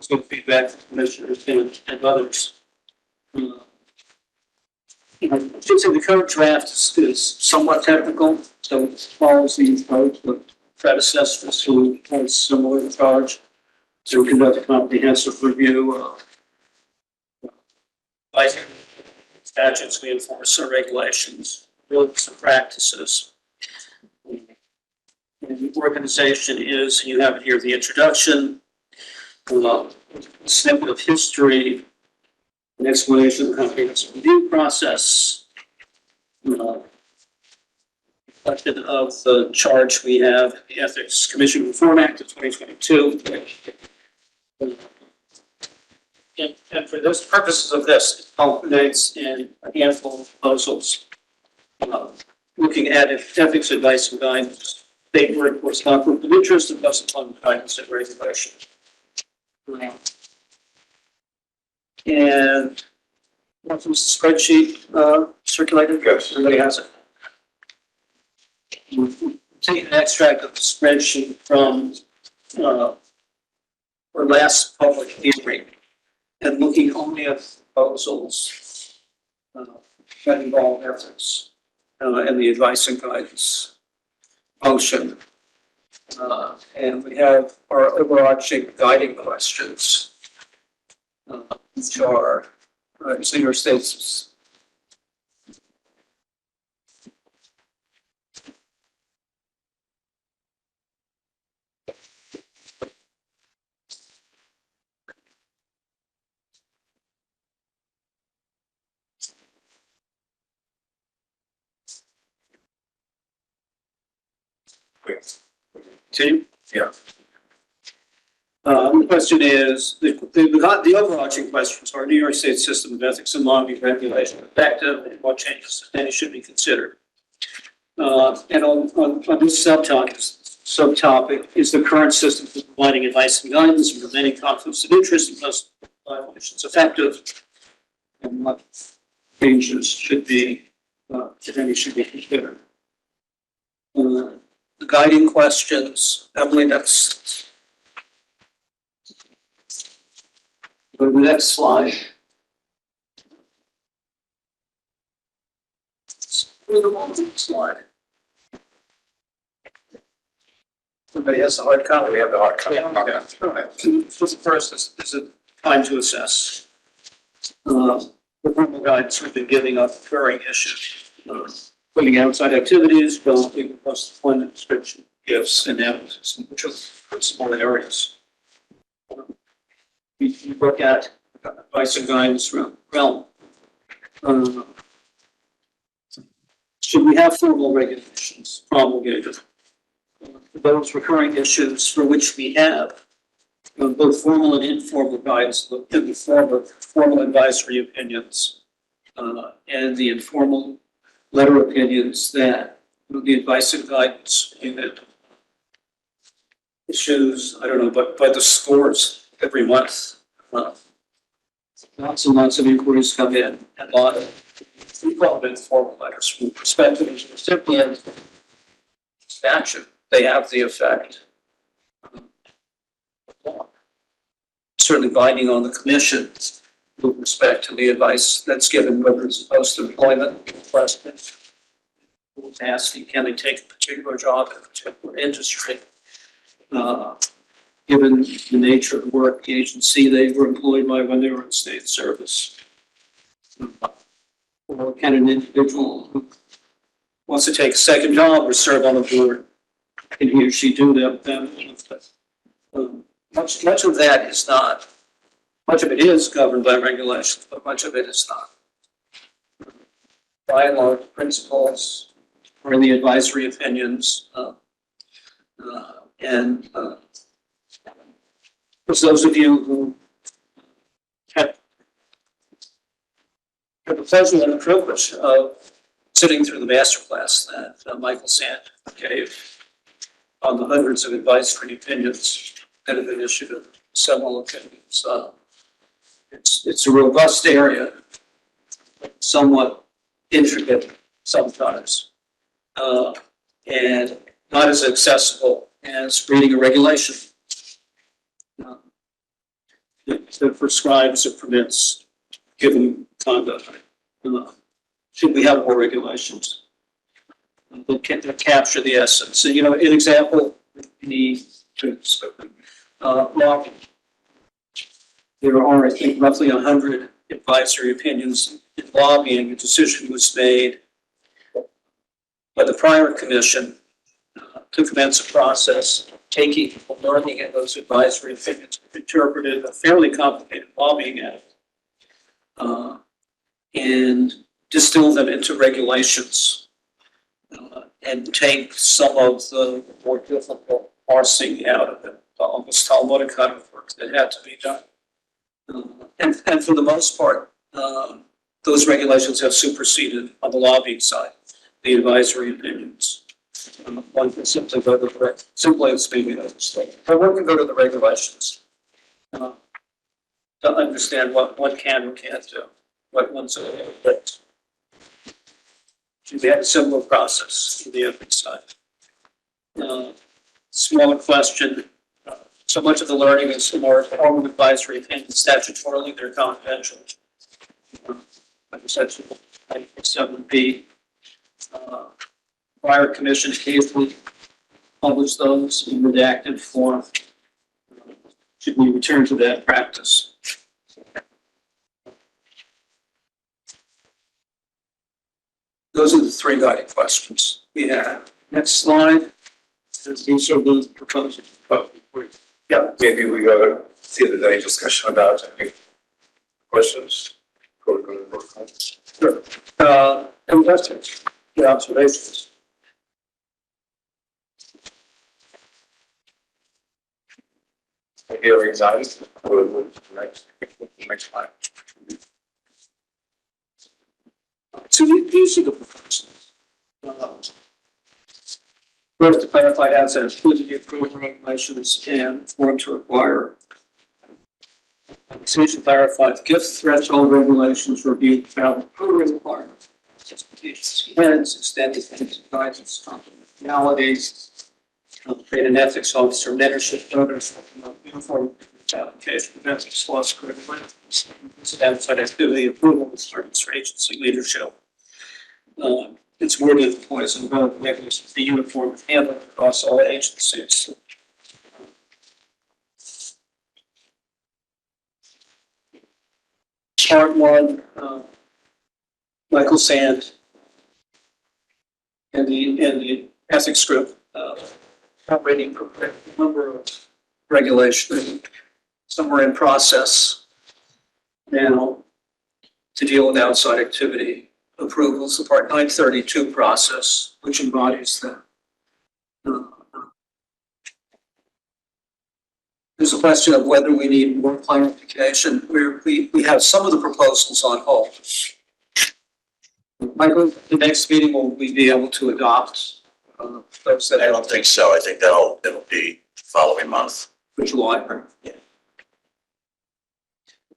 So feedback from commissioners and others. I should say the current draft is somewhat technical, so it follows the approach of predecessors who had similar charge to conduct a comprehensive review of statutes, we enforce our regulations, rules and practices. And the organization is, you have it here, the introduction, a snippet of history, an explanation of the comprehensive review process, reflected of the charge we have in the Ethics Commission Reform Act of 2022. And for those purposes of this, it culminates in a handful of proposals looking at ethics advice and guidance, state workforce conflict of interest, and thus employment guidance and regulation. And what was the spreadsheet circulated? Yes. Everybody has it. Take an extract of the spreadsheet from our last public hearing and looking only at proposals that involve ethics and the advice and guidance function. And we have our overarching guiding questions, which are senior status. Continue? Yeah. The question is, the overarching questions are New York State system of ethics and lobbying regulation effective, and what changes, if any, should be considered. And on this subtopic is the current system for providing advice and guidance and preventing conflicts of interest and those violations effective, and what changes should be, if any, should be considered. The guiding questions, Emily, that's go to the next slide. Slide. Everybody has the hard copy. We have the hard copy. So the first is a time to assess. The formal guidance we've been giving on recurring issues, including outside activities, developing post-employment description, gifts, and evidence, which are small areas. We look at advice and guidance realm. Should we have formal regulations promulgated? Those recurring issues for which we have both formal and informal guidance in the form of formal advisory opinions and the informal letter opinions that the advice and guidance unit issues, I don't know, but by the scores every month. Lots and lots of inquiries come in, and a lot of, we call them informal letters from the perspective of the recipient statute. They have the effect. Certainly binding on the commission with respect to the advice that's given, whether it's post-employment questions, asking, can they take a particular job in a particular industry? Given the nature of the work, the agency they were employed by when they were in state service. Or can an individual who wants to take a second job or serve on a board, can he or she do that? Much of that is not, much of it is governed by regulations, but much of it is not. By and large, principles or in the advisory opinions, and for those of you who had the pleasure and the privilege of sitting through the masterclass that Michael Sand gave on the hundreds of advisory opinions that have been issued in several opinions. It's a robust area, somewhat intricate sometimes, and not as accessible as reading a regulation that prescribes or permits given conduct. Should we have more regulations that capture the essence? So, an example would be lobbying. There are, I think, roughly 100 advisory opinions in lobbying. A decision was made by the prior commission to commence a process taking learning in those advisory opinions, interpreted a fairly complicated lobbying act, and distill them into regulations. and take some of the more difficult parsing out of it, almost Talmudic kind of work that had to be done. And for the most part, those regulations have superseded on the lobbying side, the advisory opinions. One can simply go to the, simply as being but one can go to the regulations. To understand what one can and can't do, what one's but we have a similar process to the other side. Smaller question. So much of the learning is more formal advisory opinions, statutorily, they're confidential. Section 7B. Prior commission occasionally publish those in redacted form. Should we return to that practice? Those are the three guiding questions we have. Next slide. These are the proposals. Yeah, maybe we go see if there's any discussion about any questions. Sure. Investors, the observations. Hearing eyes. Next slide. So these are the proposals. First, to clarify assets, liquidity approval regulations and form to require. Decision clarified gift threshold regulations reviewed about approval requirements. Heads, extended guidance, confidentialities, create an ethics officer, mentorship voters, uniform application of ethics laws, critical outside activity approval with certain agency leadership. It's worded employees and vote mechanisms the uniform handling across all agencies. Part one, Michael Sand and the ethics group operating for a number of regulations. Some are in process now to deal with outside activity approvals. The Part 932 process, which embodies that. There's a question of whether we need more clarification. We have some of the proposals on hold. Michael, the next meeting, will we be able to adopt those that I don't think so. I think it'll be following month. for July? Yeah.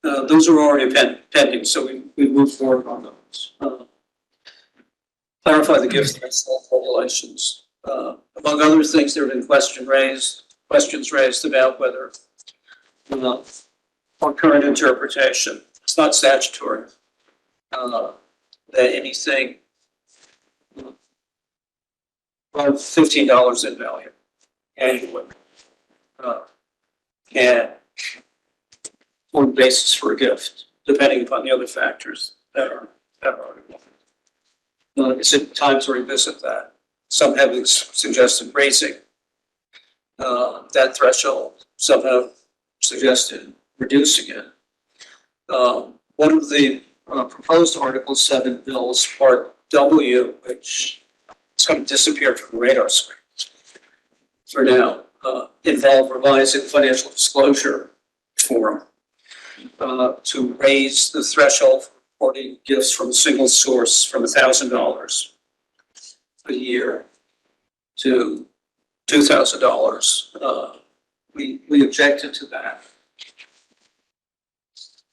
Those are already pending, so we move forward on those. Clarify the gift threshold regulations. Among other things, there have been questions raised about whether our current interpretation, it's not statutory, that anything above $15 in value annually can form the basis for a gift, depending upon the other factors that are is it time to revisit that? Some have suggested raising that threshold, some have suggested reducing it. One of the proposed Article 7 bills, Part W, which is going to disappear from the radar screen for now, involve revising financial disclosure form to raise the threshold for reporting gifts from a single source from $1,000 a year to $2,000. We objected to that.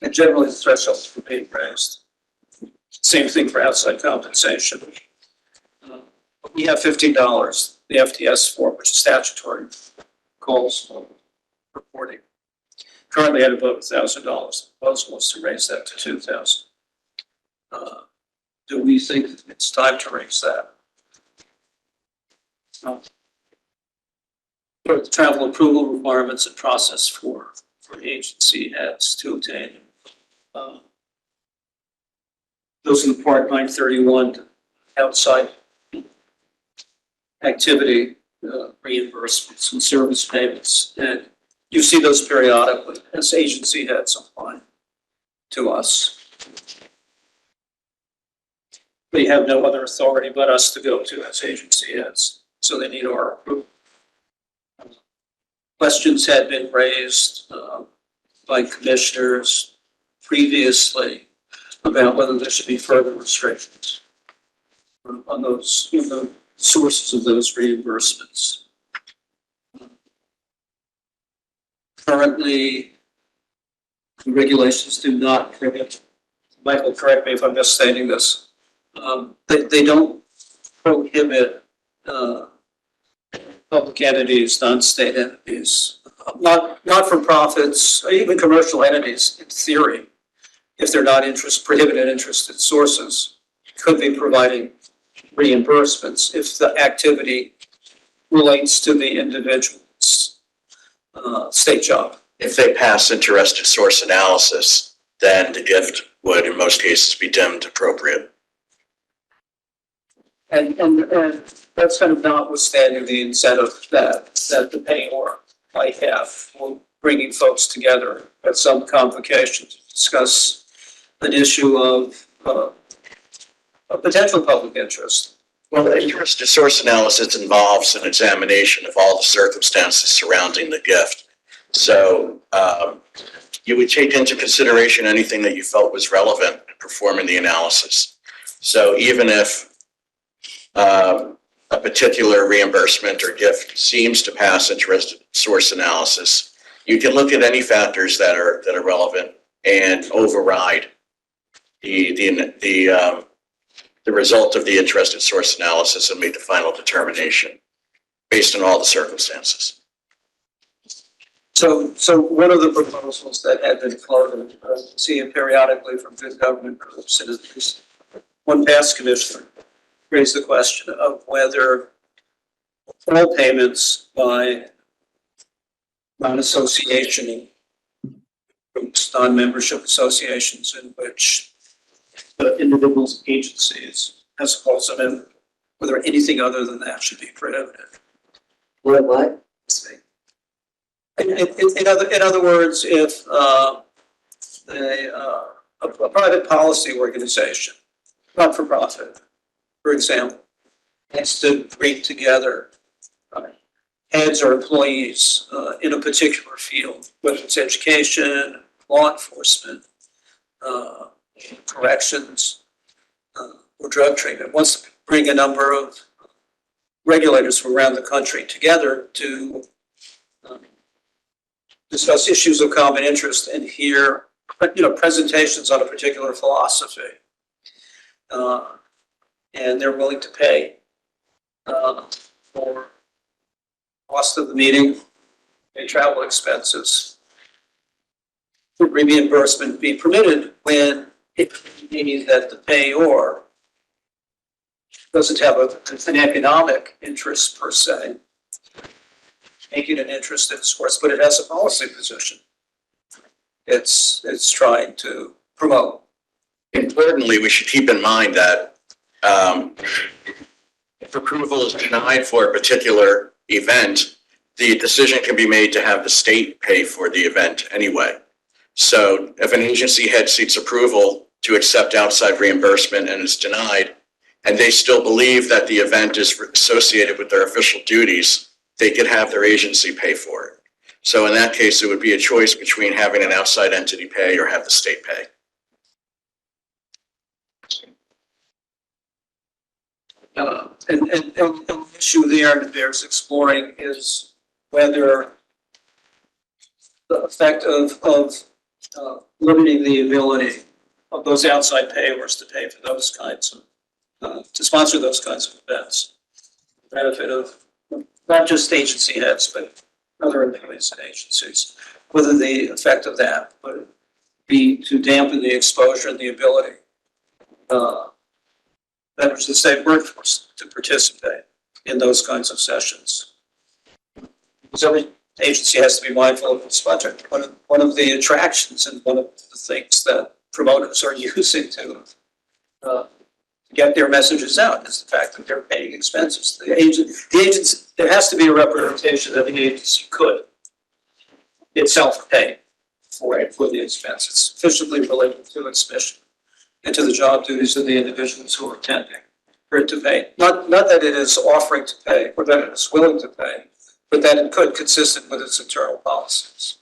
And generally the thresholds for being raised. Same thing for outside compensation. We have $15, the FTS form, which is statutory, calls for reporting. Currently at about $1,000. The proposal was to raise that to $2,000. Do we think it's time to raise that? The travel approval requirements and process for agency heads to obtain. Those are the Part 931 outside activity reimbursements and service payments. And you see those periodically as agency heads apply to us. they have no other authority but us to go to as agency heads. So they need our approval. Questions had been raised by commissioners previously about whether there should be further restrictions on those, the sources of those reimbursements. Currently, the regulations do not prohibit, Michael, correct me if I'm misstating this, they don't prohibit public entities, non-state entities, not-for-profits, or even commercial entities, in theory, if they're not prohibited interested sources, could be providing reimbursements if the activity relates to the individual's state job. If they pass interested source analysis, then the gift would in most cases be deemed appropriate. And that's kind of notwithstanding the incentive that the payor might have for bringing folks together at some convocation to discuss an issue of a potential public interest. Well, the interested source analysis involves an examination of all the circumstances surrounding the gift. So you would take into consideration anything that you felt was relevant in performing the analysis. So even if a particular reimbursement or gift seems to pass interested source analysis, you can look at any factors that are relevant and override the result of the interested source analysis and make the final determination based on all the circumstances. So one of the proposals that had been floated, see it periodically from good government groups, and at least one past commissioner raised the question of whether all payments by non-association groups, non-membership associations in which the individuals' agencies, as opposed to them, whether anything other than that should be prohibited. What? In other words, if a private policy organization, not for profit, for example, has to bring together heads or employees in a particular field, whether it's education, law enforcement, corrections, or drug treatment, wants to bring a number of regulators from around the country together to discuss issues of common interest and hear, presentations on a particular philosophy. And they're willing to pay for cost of the meeting, pay travel expenses. Would reimbursement be permitted when it means that the payor doesn't have an economic interest per se, making an interested source, but it has a policy position it's trying to promote. Importantly, we should keep in mind that if approval is denied for a particular event, the decision can be made to have the state pay for the event anyway. So if an agency head seeks approval to accept outside reimbursement and is denied, and they still believe that the event is associated with their official duties, they could have their agency pay for it. So in that case, it would be a choice between having an outside entity pay or have the state pay. And the issue there that bears exploring is whether the effect of limiting the ability of those outside payers to pay for those kinds of, to sponsor those kinds of events, the benefit of not just agency heads, but other employees and agencies, whether the effect of that would be to dampen the exposure and the ability members of the state workforce to participate in those kinds of sessions. Because every agency has to be mindful of its budget. One of the attractions and one of the things that promoters are using to get their messages out is the fact that they're paying expenses. The agency, there has to be a representation that the agency could itself pay for the expenses sufficiently related to its mission. and to the job duties of the individuals who are attending for it to pay. Not that it is offering to pay or that it is willing to pay, but that it could, consistent with its internal policies.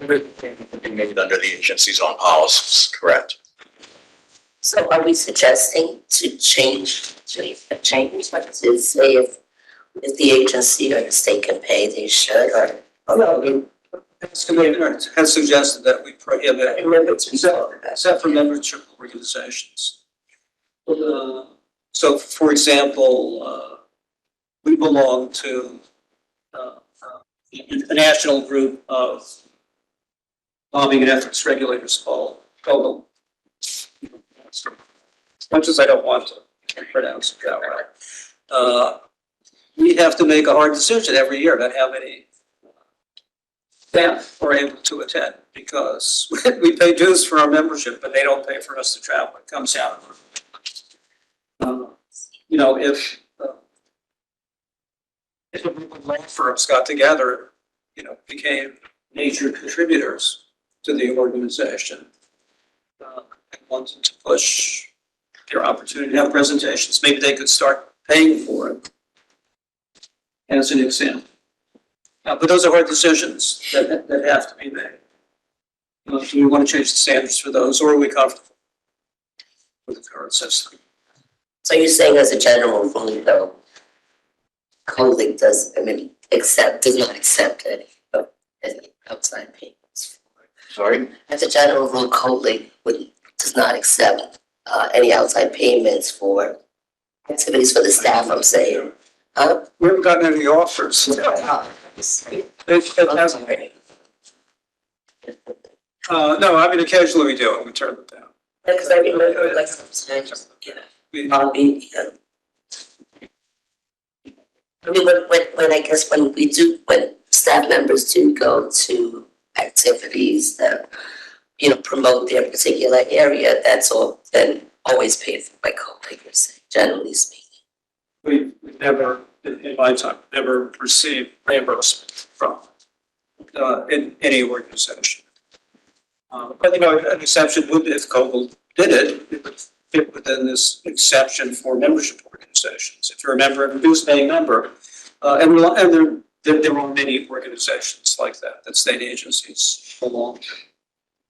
Made under the agency's own policies, correct? So are we suggesting to change, like to say if the agency or the state can pay, they should, or? The commissioner has suggested that we prohibit, except for membership organizations. So, for example, we belong to a national group of lobbying and ethics regulators called CONFORM. As much as I don't want to pronounce it that way. We have to make a hard decision every year about how many staff are able to attend, because we pay dues for our membership, but they don't pay for us to travel. It comes out. You know, if a group of law firms got together, you know, became major contributors to the organization, and wanted to push their opportunity to have presentations, maybe they could start paying for it, as an example. But those are hard decisions that have to be made. Do we want to change the standards for those, or are we comfortable with the current system? So you're saying as a general rule, though, COLIC does not accept any outside payments. Sorry? As a general rule, COLIC does not accept any outside payments for activities for the staff, I'm saying. We haven't gotten any offers. No, I mean, occasionally we do it, we turn them down. Because I remember, like, sometimes, lobby, I mean, when I guess when staff members do go to activities that, you know, promote their particular area, that's all then always paid for by COLIC, generally speaking. We've never, in my time, never received reimbursement from in any organization. But you know, an exception would, if COLIC did it would fit within this exception for membership organizations. If you're a member, a dues paying member, and there are many organizations like that state agencies belong to,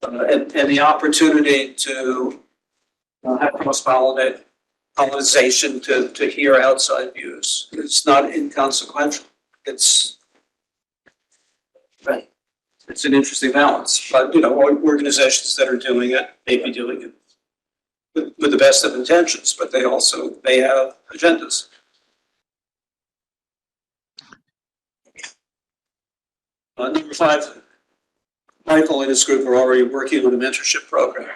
and the opportunity to have cross-pollination to hear outside views. It's not inconsequential. It's right. It's an interesting balance, but you know, organizations that are doing it may be doing it with the best of intentions, but they have agendas. Number 5, Michael and his group are already working on a mentorship program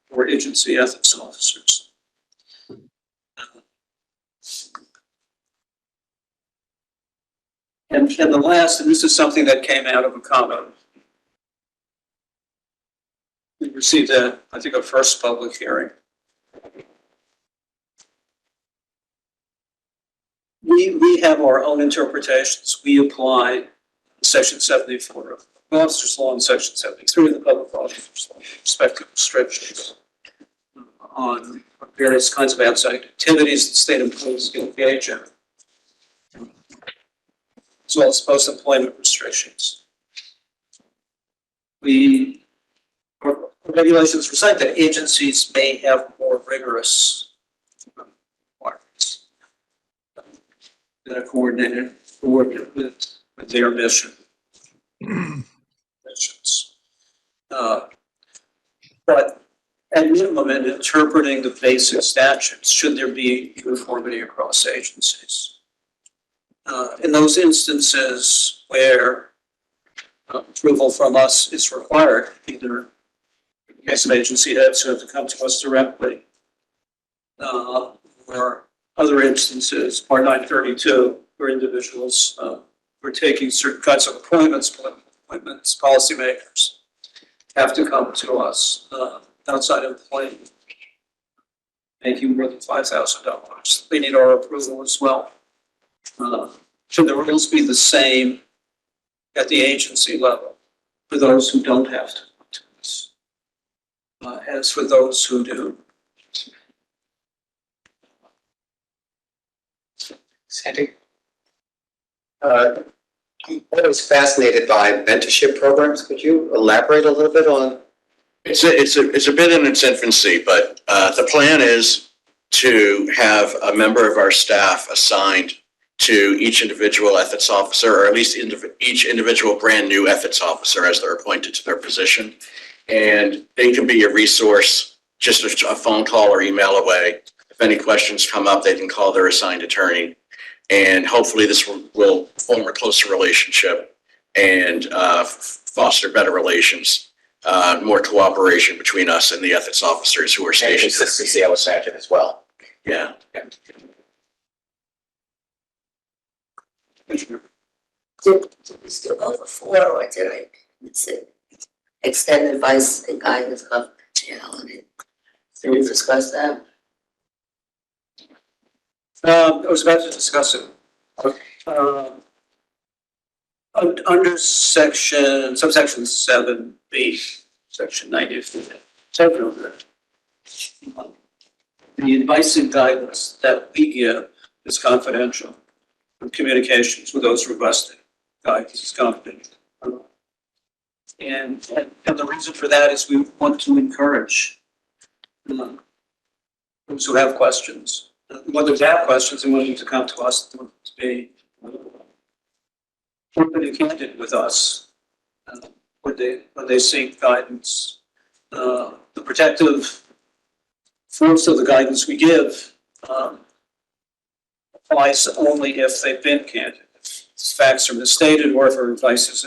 for agency ethics officers. And the last, and this is something that came out of a comment. We received a first public hearing. We have our own interpretations. We apply Section 74 of the Officers Law and Section 73 of the Public Officers Law, respective restrictions on various kinds of outside activities the state employees can engage in, as well as post-employment restrictions. Our regulations recite that agencies may have more rigorous requirements that are coordinated with their mission. But at minimum, in interpreting the basic statutes, should there be uniformity across agencies? In those instances where approval from us is required, either in the case of agency heads who have to come to us directly, or other instances, Part 932, where individuals who are taking certain kinds of appointments, policymakers have to come to us, outside employee making more than $5,000. They need our approval as well. Should the rules be the same at the agency level for those who don't have to come to us, as for those who do? Sandy? I'm always fascinated by mentorship programs. Could you elaborate a little bit on? It's a bit in its infancy, but the plan is to have a member of our staff assigned to each individual ethics officer, or at least each individual brand new ethics officer as they're appointed to their position. And they can be a resource, just a phone call or email away. If any questions come up, they can call their assigned attorney. And hopefully this will form a closer relationship and foster better relations, more cooperation between us and the ethics officers who are stationed. And consistency, I would imagine, as well. Yeah. Did we still go for 4 or did I miss it? Extend advice and guidance confidentiality. Did we discuss that? I was about to discuss it. Under subsection 7B, section 97 of that. The advice and guidance that we give is confidential. Communications with those requesting guidance is confidential. And the reason for that is we want to encourage those who have questions. Whether they have questions and wanting to come to us to be open and candid with us when they seek guidance. The protective force of the guidance we give applies only if they've been candid. If facts are misstated or if our advice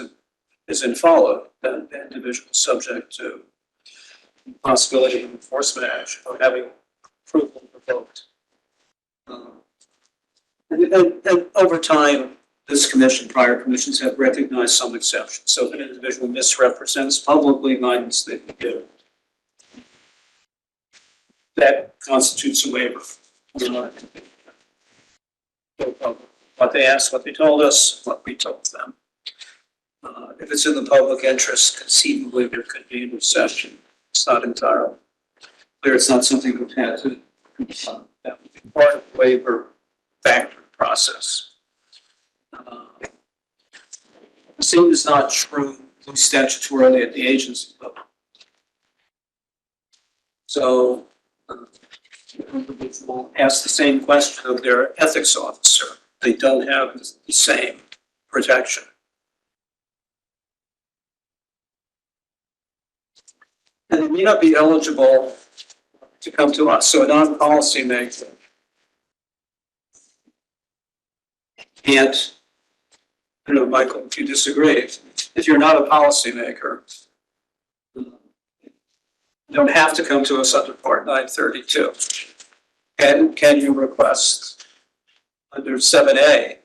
isn't followed, then the individual is subject to possibility of enforcement action or having approval revoked. And over time, this commission, prior commissions have recognized some exceptions. So if an individual misrepresents publicly guidance they give, that constitutes a waiver. What they asked, what they told us, what we told them. If it's in the public interest, conceivably there could be an exception. It's not entirely clear. It's not something we've had to that would be part of the waiver factor process. The same is not true statutorily at the agency level. So we'll ask the same question of their ethics officer. They don't have the same protection. And they may not be eligible to come to us. So a non-policy maker can't, I don't know, Michael, if you disagree, if you're not a policymaker, you don't have to come to us under Part 932. Can you request under 7A?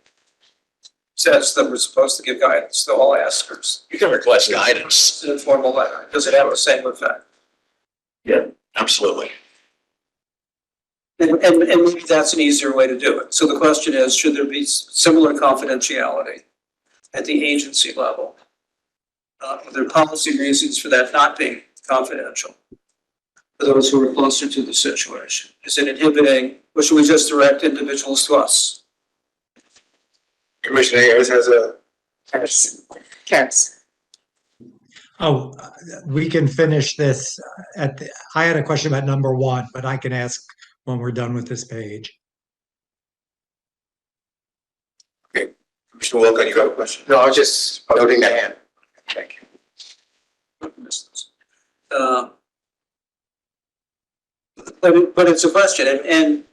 Says that we're supposed to give guidance to all askers. You can request guidance. It's an informal letter. Does it have the same effect? Yeah, absolutely. And maybe that's an easier way to do it. So the question is, should there be similar confidentiality at the agency level? Are there policy reasons for that not being confidential for those who are closer to the situation? Is it inhibiting, or should we just direct individuals to us? Commissioner Ayers has a. Caps. Oh, we can finish this I had a question about number 1, but I can ask when we're done with this page. Okay, Commissioner Wilk, you have a question? No, I was just noting that. Thank you. But it's a question, and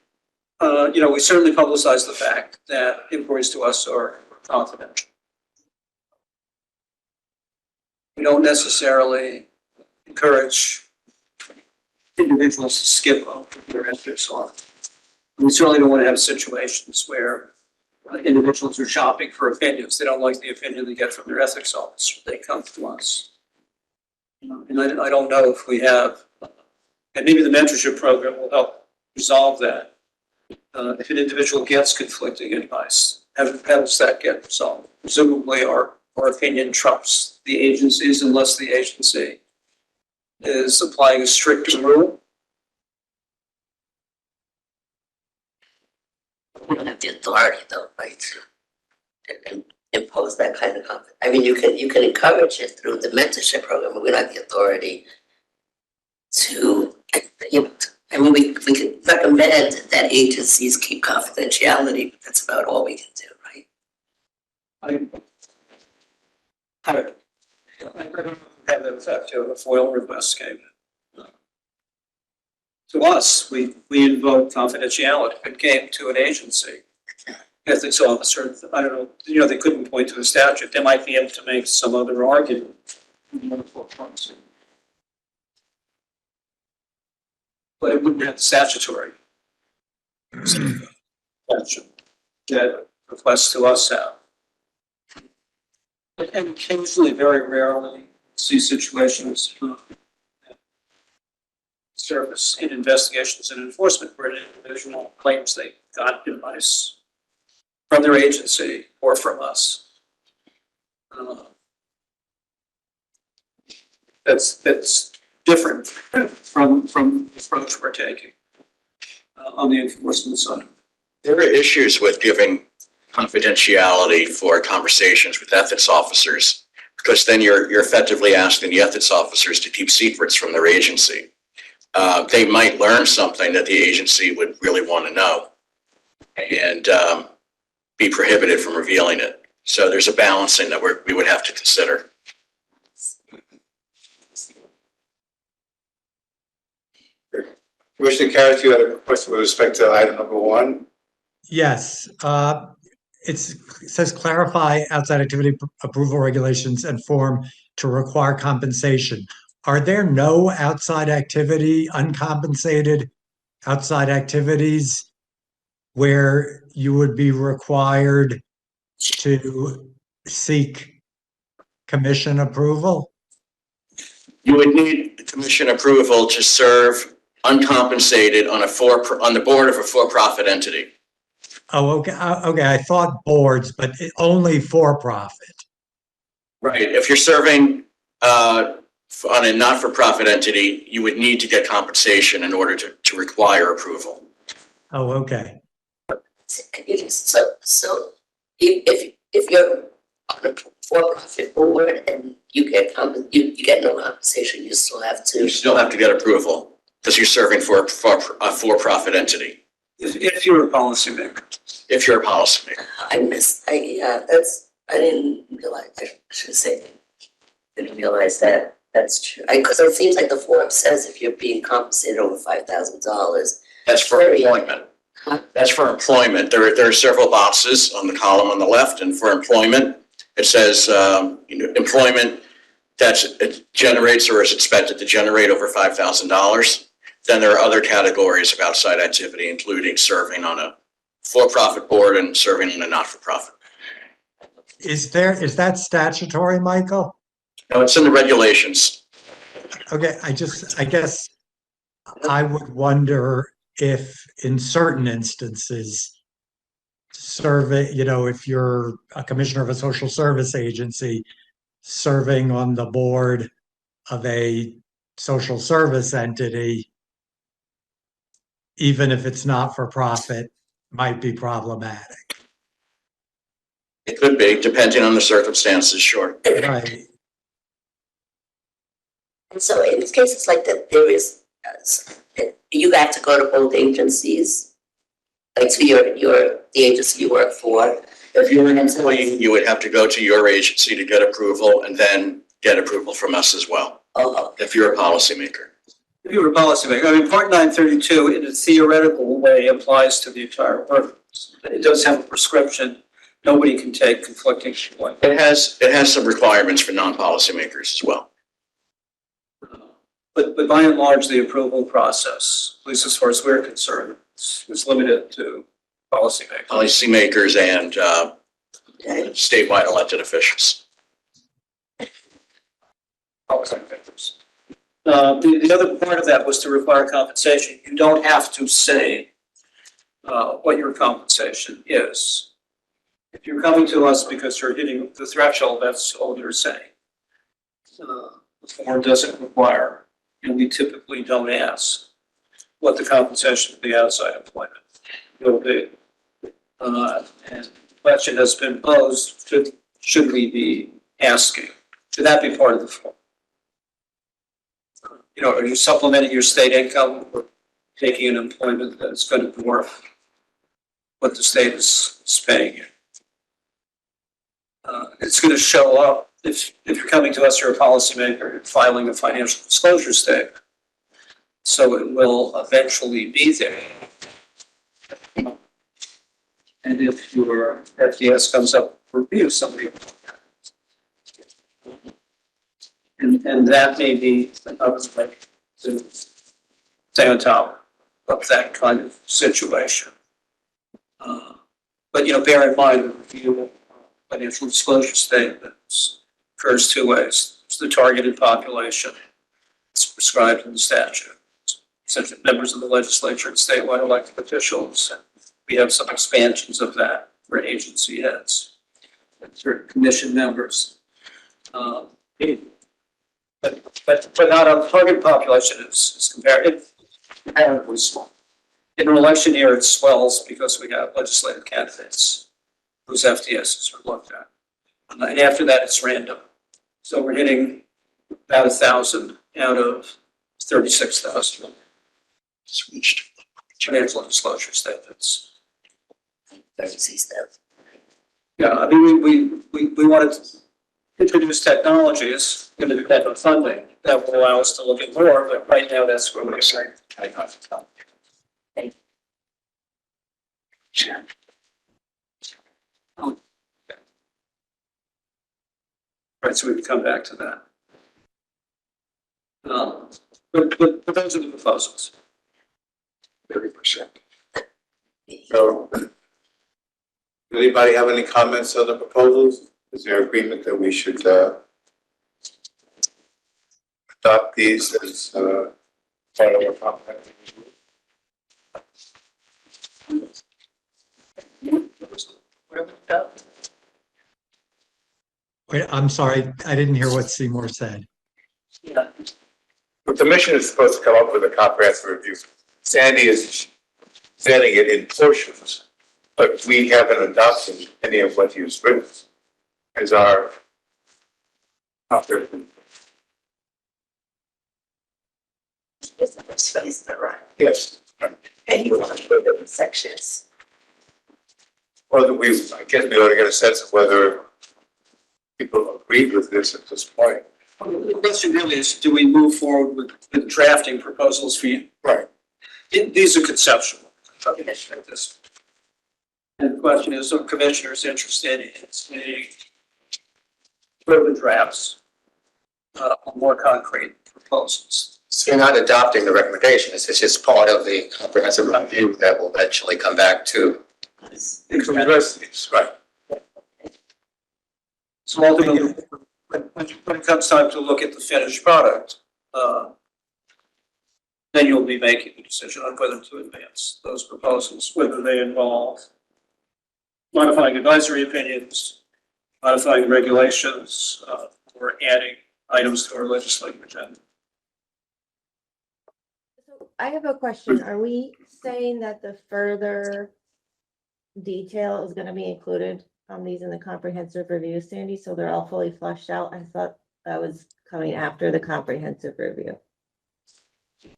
you know, we certainly publicize the fact that inquiries to us are confidential. We don't necessarily encourage individuals to skip over their ethics on. We certainly don't want to have situations where individuals are shopping for opinions. They don't like the opinion they get from their ethics officer. They come to us. And I don't know if we have, and maybe the mentorship program will help resolve that. If an individual gets conflicting advice, how does that get resolved? Presumably our opinion trumps the agency's unless the agency is applying a stricter rule. We don't have the authority though, right, to impose that kind of conflict. I mean, you can encourage it through the mentorship program, but we don't have the authority to, you know, I mean, we can recommend that agencies keep confidentiality, but that's about all we can do, right? I don't have the effect of a FOIL request came. To us, we invoke confidentiality. If it came to an agency, ethics officer, I don't know, you know, they couldn't point to a statute. They might be able to make some other argument. But it wouldn't have statutory action that requests to us have. And occasionally, very rarely, see situations surface in investigations and enforcement where an individual claims they got advice from their agency or from us. That's different from the approach we're taking on the enforcement side. There are issues with giving confidentiality for conversations with ethics officers, because then you're effectively asking the ethics officers to keep secrets from their agency. They might learn something that the agency would really want to know and be prohibited from revealing it. So there's a balancing that we would have to consider. Commissioner Karras, you had a question with respect to item number 1. Yes, it says clarify outside activity approval regulations and form to require compensation. Are there no outside activity, uncompensated outside activities where you would be required to seek commission approval? You would need commission approval to serve uncompensated on the board of a for-profit entity. Oh, okay. Okay, I thought boards, but only for-profit. Right. If you're serving on a not-for-profit entity, you would need to get compensation in order to require approval. Oh, okay. So if you're on a for-profit board and you get no compensation, you still have to. You still have to get approval because you're serving for a for-profit entity. If you're a policymaker. If you're a policymaker. I didn't realize, I should say, didn't realize that that's true. Because it seems like the form says if you're being compensated over $5,000. That's for employment. Huh? That's for employment. There are several boxes on the column on the left, and for employment, it says employment it generates or is expected to generate over $5,000. Then there are other categories of outside activity, including serving on a for-profit board and serving on a not-for-profit. Is that statutory, Michael? No, it's in the regulations. Okay, I guess I would wonder if in certain instances, if you're a commissioner of a social service agency serving on the board of a social service entity, even if it's not for profit, might be problematic. It could be, depending on the circumstances, sure. Right. And so in cases like that, there is, you got to go to both agencies, like to the agency you work for. If you're an employee, you would have to go to your agency to get approval and then get approval from us as well. Oh, okay. If you're a policymaker. If you were a policymaker, I mean, Part 932 in a theoretical way applies to the entire workforce. It does have a prescription. Nobody can take conflicting employment. It has some requirements for non-policymakers as well. But by and large, the approval process, at least as far as we're concerned, is limited to policymakers. Policymakers and statewide elected officials. Policymakers. The other part of that was to require compensation. You don't have to say what your compensation is. If you're coming to us because you're hitting the threshold, that's all you're saying. The form doesn't require, and we typically don't ask what the compensation of the outside employment will be. And the question has been posed, should we be asking? Should that be part of the form? You know, are you supplementing your state income or taking an employment that's going to dwarf what the state is paying you? It's going to show up if you're coming to us, you're a policymaker, filing a financial disclosure statement. So it will eventually be there. And if your FDS comes up for review, somebody. And that may be another way to stay on top of that kind of situation. But, you know, bear in mind, the review of financial disclosure statements occurs two ways. It's the targeted population. It's prescribed in the statute. Such as members of the legislature and statewide elected officials. We have some expansions of that for agency heads and for commission members. But not on target population is comparatively small. In an election year, it swells because we have legislative candidates whose FDSs are looked at. And after that, it's random. So we're hitting about 1,000 out of 36,000 financial disclosure statements. 36,000. Yeah, I mean, we wanted to introduce technologies in the depend on funding that will allow us to look at more, but right now that's where we're saying. Sure. Oh. Right, so we can come back to that. But those are the proposals. 30%. So, anybody have any comments on the proposals? Is there agreement that we should adopt these as part of our comprehensive review? Wait, I'm sorry, I didn't hear what Seymour said. Yeah. The commission is supposed to come up with a comprehensive review. Sandy is setting it in portions, but we haven't adopted any of what he's written as our comprehensive. Is that right? Yes. And you want to put it in sections. Well, I guess we ought to get a sense of whether people agree with this at this point. The question really is, do we move forward with drafting proposals for you? Right. These are conceptual. And the question is, are commissioners interested in seeing further drafts on more concrete proposals? So you're not adopting the recommendations, it's just part of the comprehensive review that will eventually come back to. Right. So ultimately, when it comes time to look at the finished product, then you'll be making a decision on whether to advance those proposals, whether they involve modifying advisory opinions, modifying regulations, or adding items to our legislative agenda. So I have a question. Are we saying that the further detail is gonna be included on these in the comprehensive review, Sandy? So they're all fully fleshed out? I thought that was coming after the comprehensive review.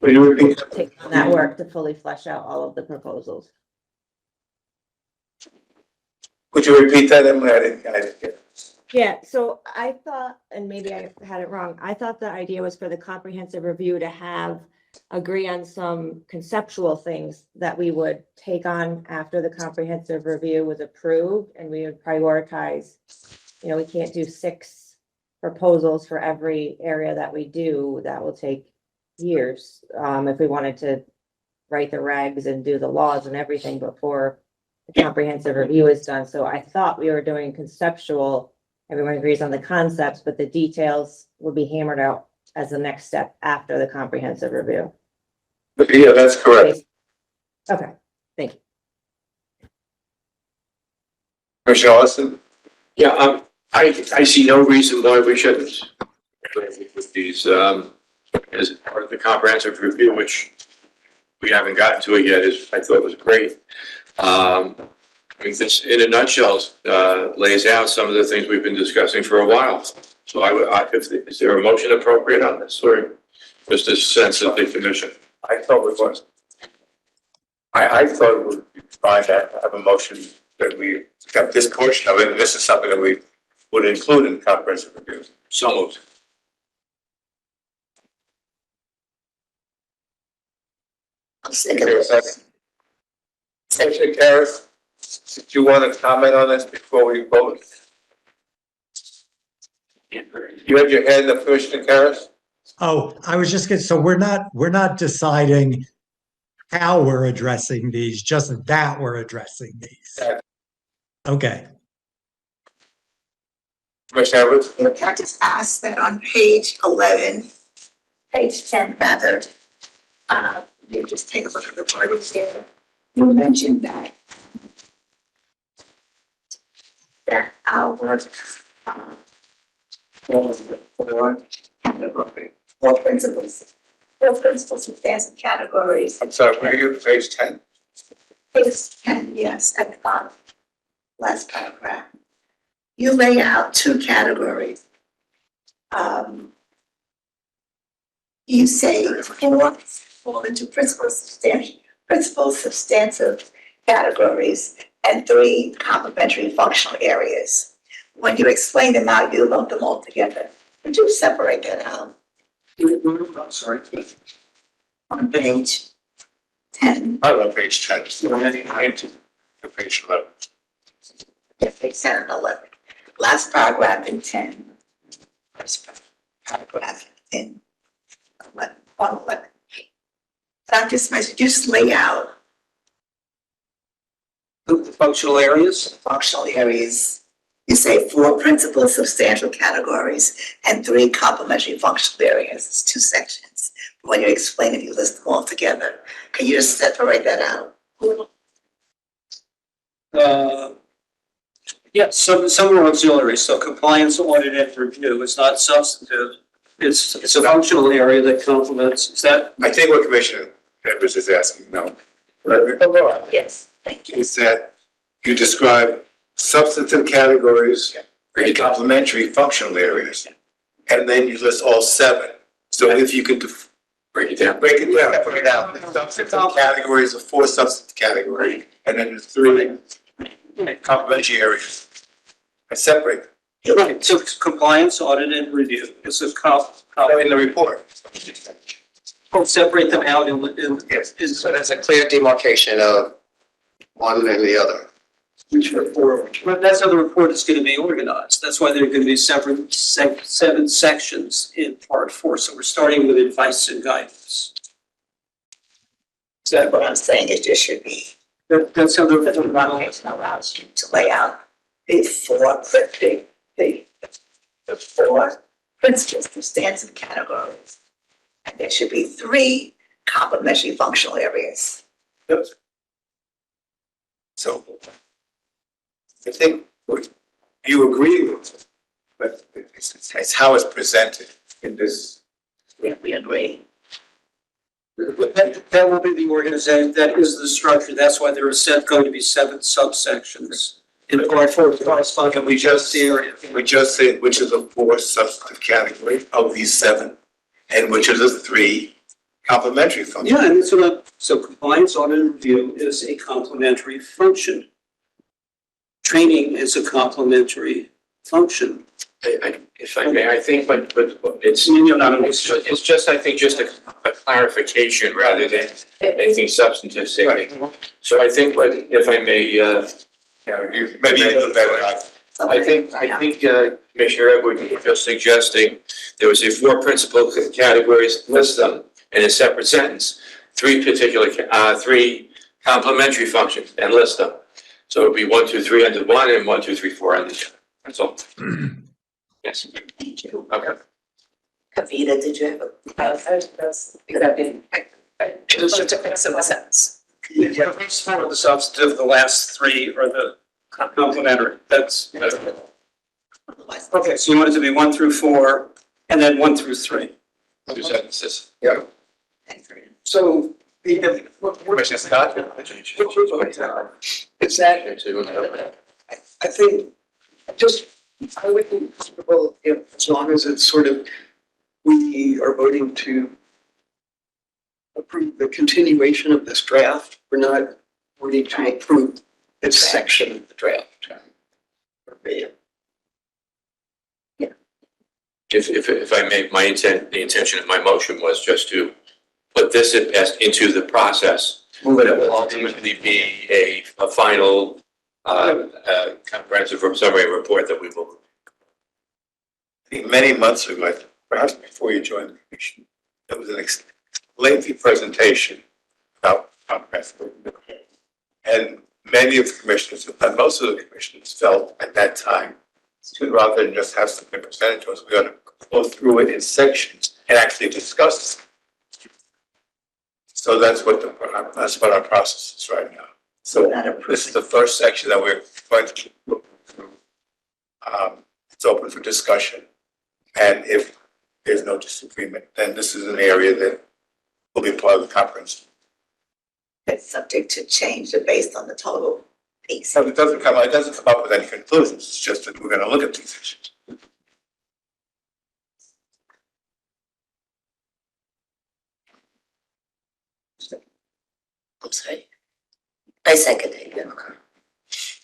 Will you repeat? Take on that work to fully flesh out all of the proposals. Could you repeat that? I didn't get it. Yeah, so I thought, and maybe I had it wrong, I thought the idea was for the comprehensive review to agree on some conceptual things that we would take on after the comprehensive review was approved, and we would prioritize, you know, we can't do 6 proposals for every area that we do. That will take years, if we wanted to write the regs and do the laws and everything before the comprehensive review is done. So I thought we were doing conceptual, everyone agrees on the concepts, but the details will be hammered out as the next step after the comprehensive review. Yeah, that's correct. Okay, thank you. Commissioner Austin? Yeah, I see no reason why we shouldn't with these, as part of the comprehensive review, which we haven't gotten to it yet, I thought was great. I mean, this, in a nutshell, lays out some of the things we've been discussing for a while. So is there a motion appropriate on this, or just a sense of the commission? I thought it was. I thought it would be fine to have a motion that we have this portion of it, and this is something that we would include in comprehensive review. So moved. I'll Is second there a it. second? Commissioner Karas, did you want to comment on this before we vote? You have your hand up, Commissioner Karas? Oh, I was just gonna, so we're not deciding how we're addressing these, just that we're addressing these. Okay. Commissioner Edwards? Can I just ask that on page 11, page 10 rather, you just take a look at the part here. You mentioned that our four principles substantive categories. I'm sorry, where are you, page 10? Page 10, yes, at the bottom, last paragraph. You lay out two categories. You say four fall into principal substantive categories and three complementary functional areas. When you explain them out, you lump them all together. Would you separate that out? I'm sorry. On page 10, I'm on page 10. Page 11. yeah, page 10 and 11. Last paragraph in 10. First paragraph in 11, on 11. And I'm just lay out The functional areas? functional areas. You say four principal substantial categories and three complementary functional areas. It's two sections. When you explain it, you list them all together. Can you just separate that out? Yeah, some are auxiliary, so compliance, audit, and review is not substantive. It's a functional area that complements, is that? I think what Commissioner Edwards is asking, no. Yes, thank you. Is that you describe substantive categories and complementary functional areas, and then you list all seven. So if you could Break it down. break it down. The substantive categories are four substantive categories, and then there's three complementary areas. I separate them. Right, so it's compliance, audit, and review. It's a In the report. separate them out in. Yes. So there's a clear demarcation of one and the other. But that's how the report is gonna be organized. That's why there are gonna be seven sections in part 4. So we're starting with advice and guidance. So what I'm saying is just should be, That's how the the. demarcation allows you to lay out the four principal substantive categories. And there should be three complementary functional areas. So I think you agree with it, but it's how it's presented in this. Yeah, we agree. That will be the organization, that is the structure. That's why there are going to be 7 subsections. In part 4, corresponding. Can we just say which is the four substantive category of these 7, and which are the 3 complementary functions? Yeah, and so compliance, audit, and review is a complementary function. Training is a complementary function. If I may, I think, but it's just, I think, just a clarification rather than anything substantive statement. So I think, if I may, Maybe a little better. I think, Commissioner Edwards was just suggesting there was 4 principal categories, list them in a separate sentence, 3 complementary functions, and list them. So it'd be 1, 2, 3 under one and 1, 2, 3, 4 under the other. That's all. Yes. Thank you. Okay. Kavita, did you have Just to make some sense. Yeah, the first 4 are the substantive, the last 3 are the complementary. That's okay. So you want it to be 1 through 4, and then 1 through 3. 2 sentences. Yeah. So Commissioner Scott? Exactly. I think, just, I would be comfortable if, as long as it's sort of, we are voting to approve the continuation of this draft, we're not voting to approve this section of the draft. If I may, the intention of my motion was just to put this into the process. That will ultimately be a final, comprehensive summary report that we will. I think many months ago, perhaps before you joined the commission, there was an lengthy presentation about comprehensive. And many of the commissioners, and most of the commissioners felt at that time, rather than just have something presented to us, we ought to go through it in sections and actually discuss it. So that's what our process is right now. So this is the first section that we're going to look through. It's open for discussion. And if there's no disagreement, then this is an area that will be part of the conference. It's subject to change based on the total piece. So it doesn't come up with any conclusions. It's just that we're going to look at these issues. I'm sorry. I second it, yeah.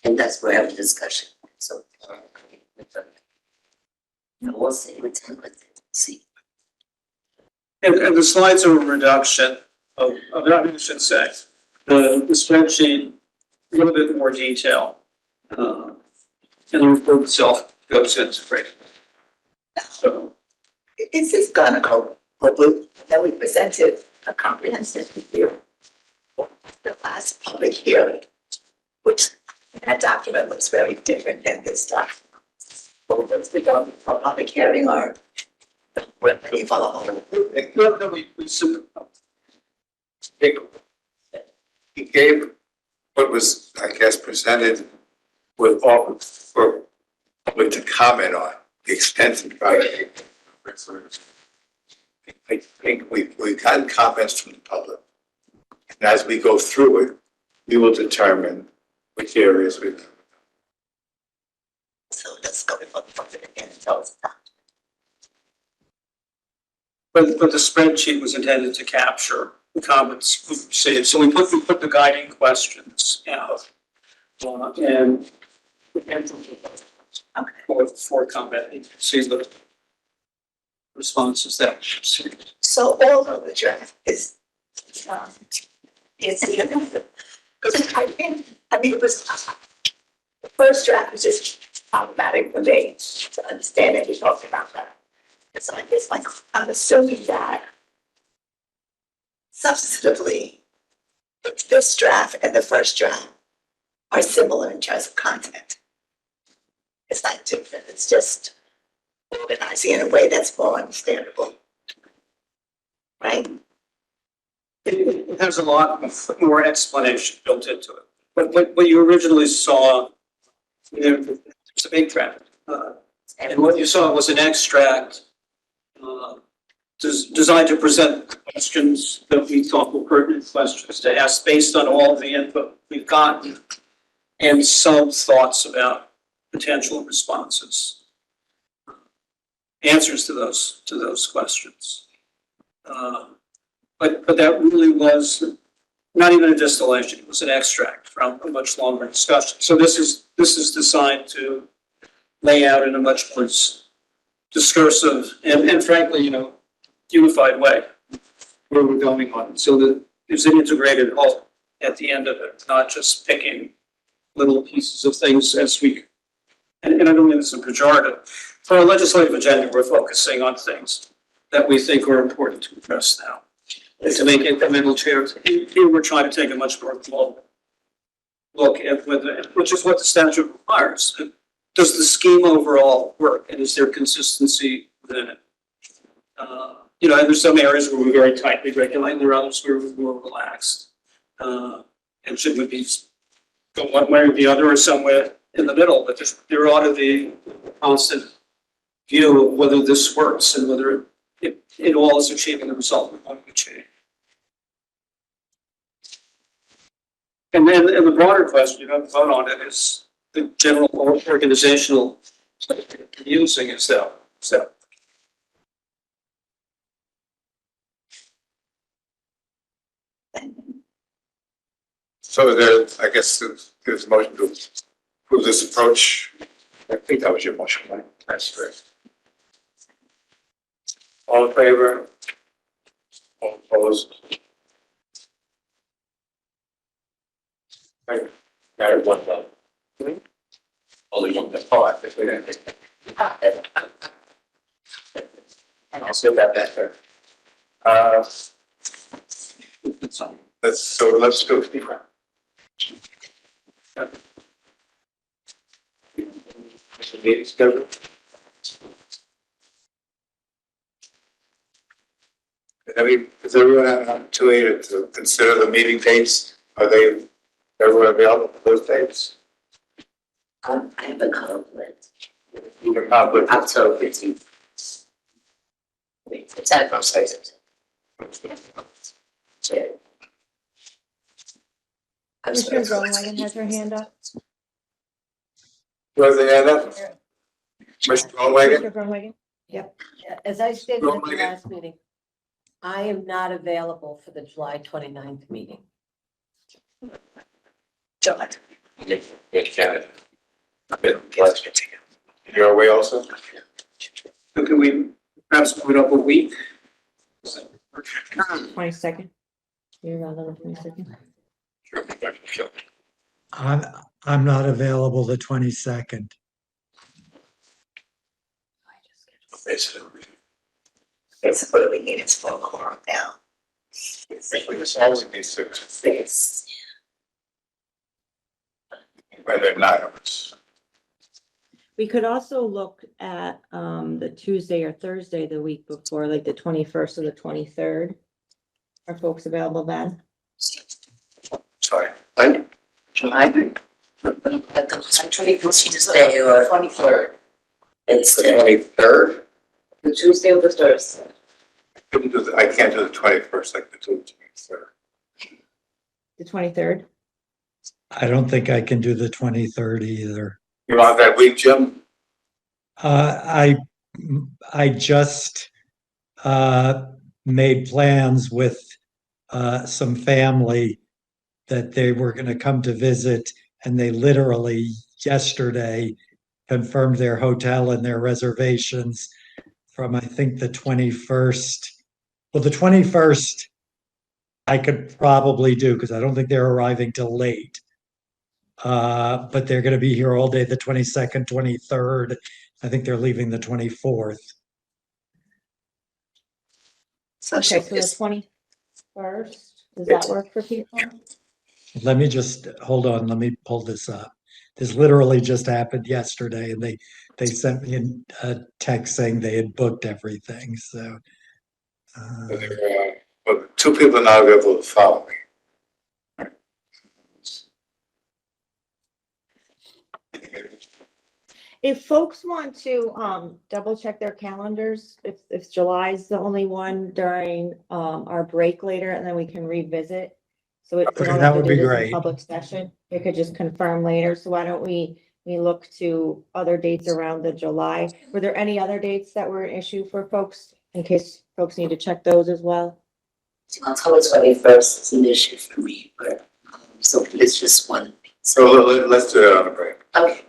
And that's where I have a discussion, so. We'll see, see. And the slides are a reduction of that, I should say. The spreadsheet, a little bit more detail. And the report itself goes into great. So. This is gonna go public, that we presented a comprehensive review. The last public hearing, which that document looks very different than this stuff. Well, once we go for a public hearing or we follow. He gave what was, I guess, presented with all for public to comment on the extensive project. I think we've gotten comments from the public. And as we go through it, we will determine which areas we. So let's go for the public again and tell us that. But the spreadsheet was intended to capture the comments we received. So we put the guiding questions out. And for comment, you can see the responses that we received. So all of the draft is because I mean, it was, the first draft was just problematic for me to understand that we talked about that. So I guess like, I'm assuming that substantively, this draft and the first draft are similar in terms of content. It's not different, it's just organizing in a way that's more understandable. Right? It has a lot more explanation built into it. But what you originally saw, there's a big draft. And what you saw was an extract designed to present questions that we thought were pertinent questions to ask based on all the input we've gotten and some thoughts about potential responses, answers to those questions. But that really was not even a distillation, it was an extract from a much longer discussion. So this is designed to lay out in a much more discursive and frankly, unified way where we're going on. So that there's an integrated whole at the end of it, not just picking little pieces of things as we, and I don't mean this in pejorative. For our legislative agenda, we're focusing on things that we think are important to address now. And to make incremental changes. Here we're trying to take a much more global look at whether, which is what the statute requires. Does the scheme overall work, and is there consistency within it? And there's some areas where we're very tightly regulating, there are others where we're more relaxed. And should we be go one way or the other or somewhere in the middle? But there ought to be a constant view of whether this works and whether it all is achieving the result we want to achieve. And then, and the broader question, you have to vote on it, is the general organizational using itself, so. So there, I guess there's a motion to approve this approach. I think that was your motion, right? That's correct. All in favor? All opposed? Right. Carried one vote. Only one vote. Oh, I think we didn't. I'll still have that there. Let's go. Meeting schedule. Is everyone have an opportunity to consider the meeting dates? Are they, everyone available for those dates? I have a conflict. You can conflict. October 15th. Wait, September, I'm sorry, September. Yeah. I'm Commissioner sorry. Groenewegen has her hand up. Was the hand up? Mr. Commissioner Groenewegen? Groenewegen? Yeah, as I stated at the Groenewegen? last meeting, I am not available for the July 29th meeting. John. Canada. You're away also? So can we perhaps put up a week? 22nd. You're around on the 22nd. Sure. I'm not available the 22nd. Basically. It's what do we need? It's full quorum now. Always be six, Yes. whether not. We could also look at the Tuesday or Thursday the week before, like the 21st or the 23rd. Are folks available then? Sorry. July. But the 21st Tuesday or 23rd. It's the 23rd? the Tuesday or the Thursday. I can't do the 21st, I can do the 23rd. The 23rd? I don't think I can do the 23rd either. You're on that week, Jim? I just made plans with some family that they were going to come to visit, and they literally yesterday confirmed their hotel and their reservations from, I think, the 21st. Well, the 21st I could probably do because I don't think they're arriving till late. But they're going to be here all day, the 22nd, 23rd. I think they're leaving the 24th. So Okay, should so we the just, 21st, does that work for people? Let me just, hold on, let me pull this up. This literally just happened yesterday, and they sent me a text saying they had booked everything, so. Well, two people are not available to follow me. If folks want to double check their calendars, if July's the only one during our break later, and then we can revisit. So we Okay, don't that have to would do be this in great. public session. We could just confirm later. So why don't we look to other dates around the July? Were there any other dates that were an issue for folks in case folks need to check those as well? October 21st is an issue for me, but so it's just one. So let's do it on a break. Okay,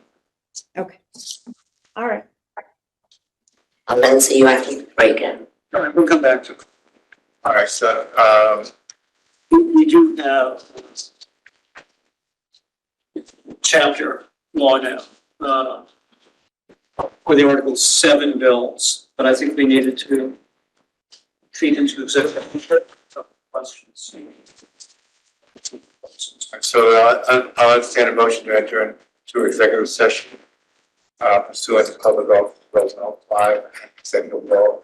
Okay. All right. I'll then see you after the break then. All right, we'll come back to it. All right, so, We do have chapter law now, for the Article 7 bills, but I think we needed to feed into executive questions. so I'll entertain a motion to enter into executive session pursuant to public law, President 5, executive law,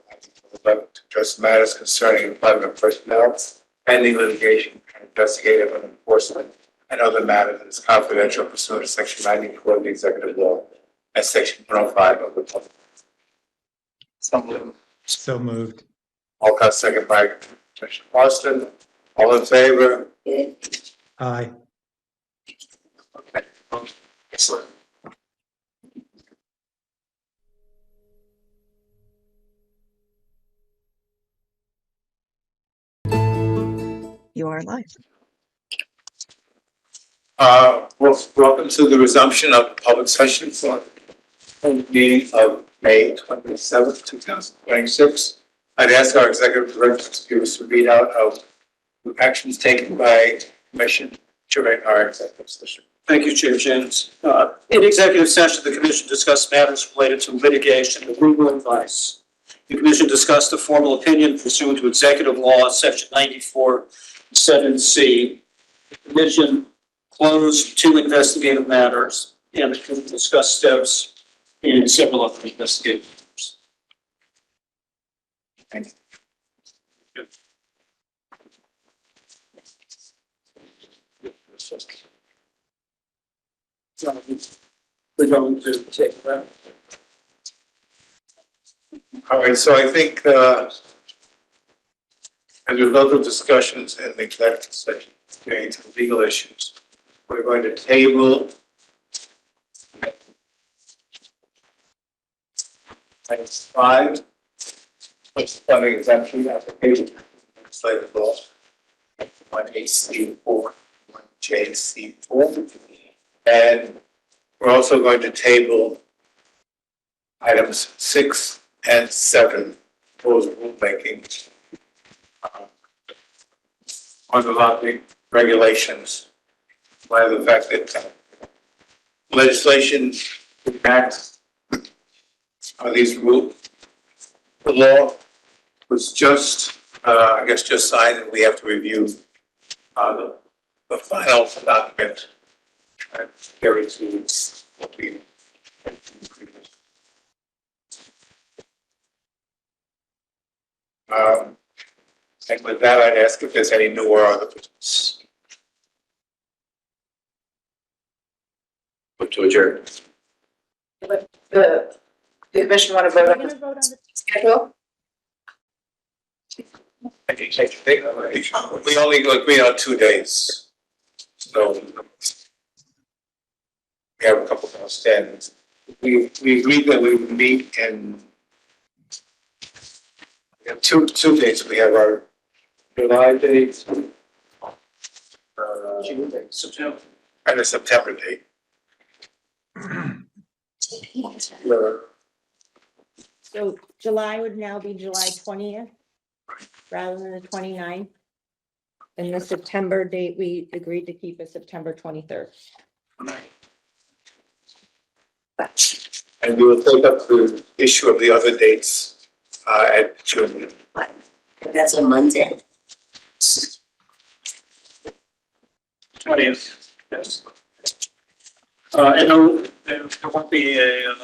11, to address matters concerning employment of personnel, pending litigation, investigative and enforcement, and other matters that is confidential pursuant to section 94 of the executive law and section 105 of the public. So moved. Alcott, second by Commissioner Austin. All in favor? Yeah. Aye. Okay. Excellent. You are live. Welcome to the resumption of public session for the meeting of May 27th, 2026. I'd ask our executive director to give us a readout of the actions taken by commission during our executive session. Thank you, Chair James. In executive session, the commission discussed matters related to litigation and legal advice. The commission discussed a formal opinion pursuant to executive law, section 94(7)(c). The commission closed 2 investigative matters and the commission discussed steps in several other investigative matters. Thank you. So we're going to take that. All right, so I think as a result of discussions in the executive session relating to legal issues, we're going to table item 5, which is funding exemption application, legislative law, 1AC4, 1JC4, and we're also going to table items 6 and 7, proposed rulemaking on the lobbying regulations, by the fact that legislation impacts these rules. The law was just, I guess, just signed, and we have to review the final document and carry to what we. And with that, I'd ask if there's any new or other business. Move to adjourn. The commission want to vote on We're the gonna vote on the schedule? We only agree on 2 days, so we have a couple of outstandings. We agreed that we would meet in. We have two dates. We have our July date, September. and a September date. So July would now be July 20th rather than the 29th. And the September date, we agreed to keep as September 23rd. And we will take up the issue of the other dates at June. That's a Monday. 20th, yes. And there won't be a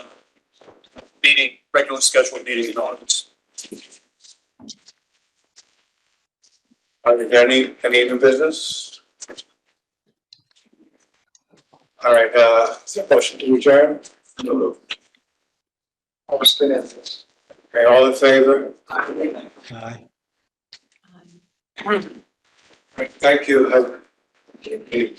meeting, regular scheduled meeting in August. Are there any new business? All right, motion to adjourn. Okay, all in favor? Aye. Thank you. Have a good evening.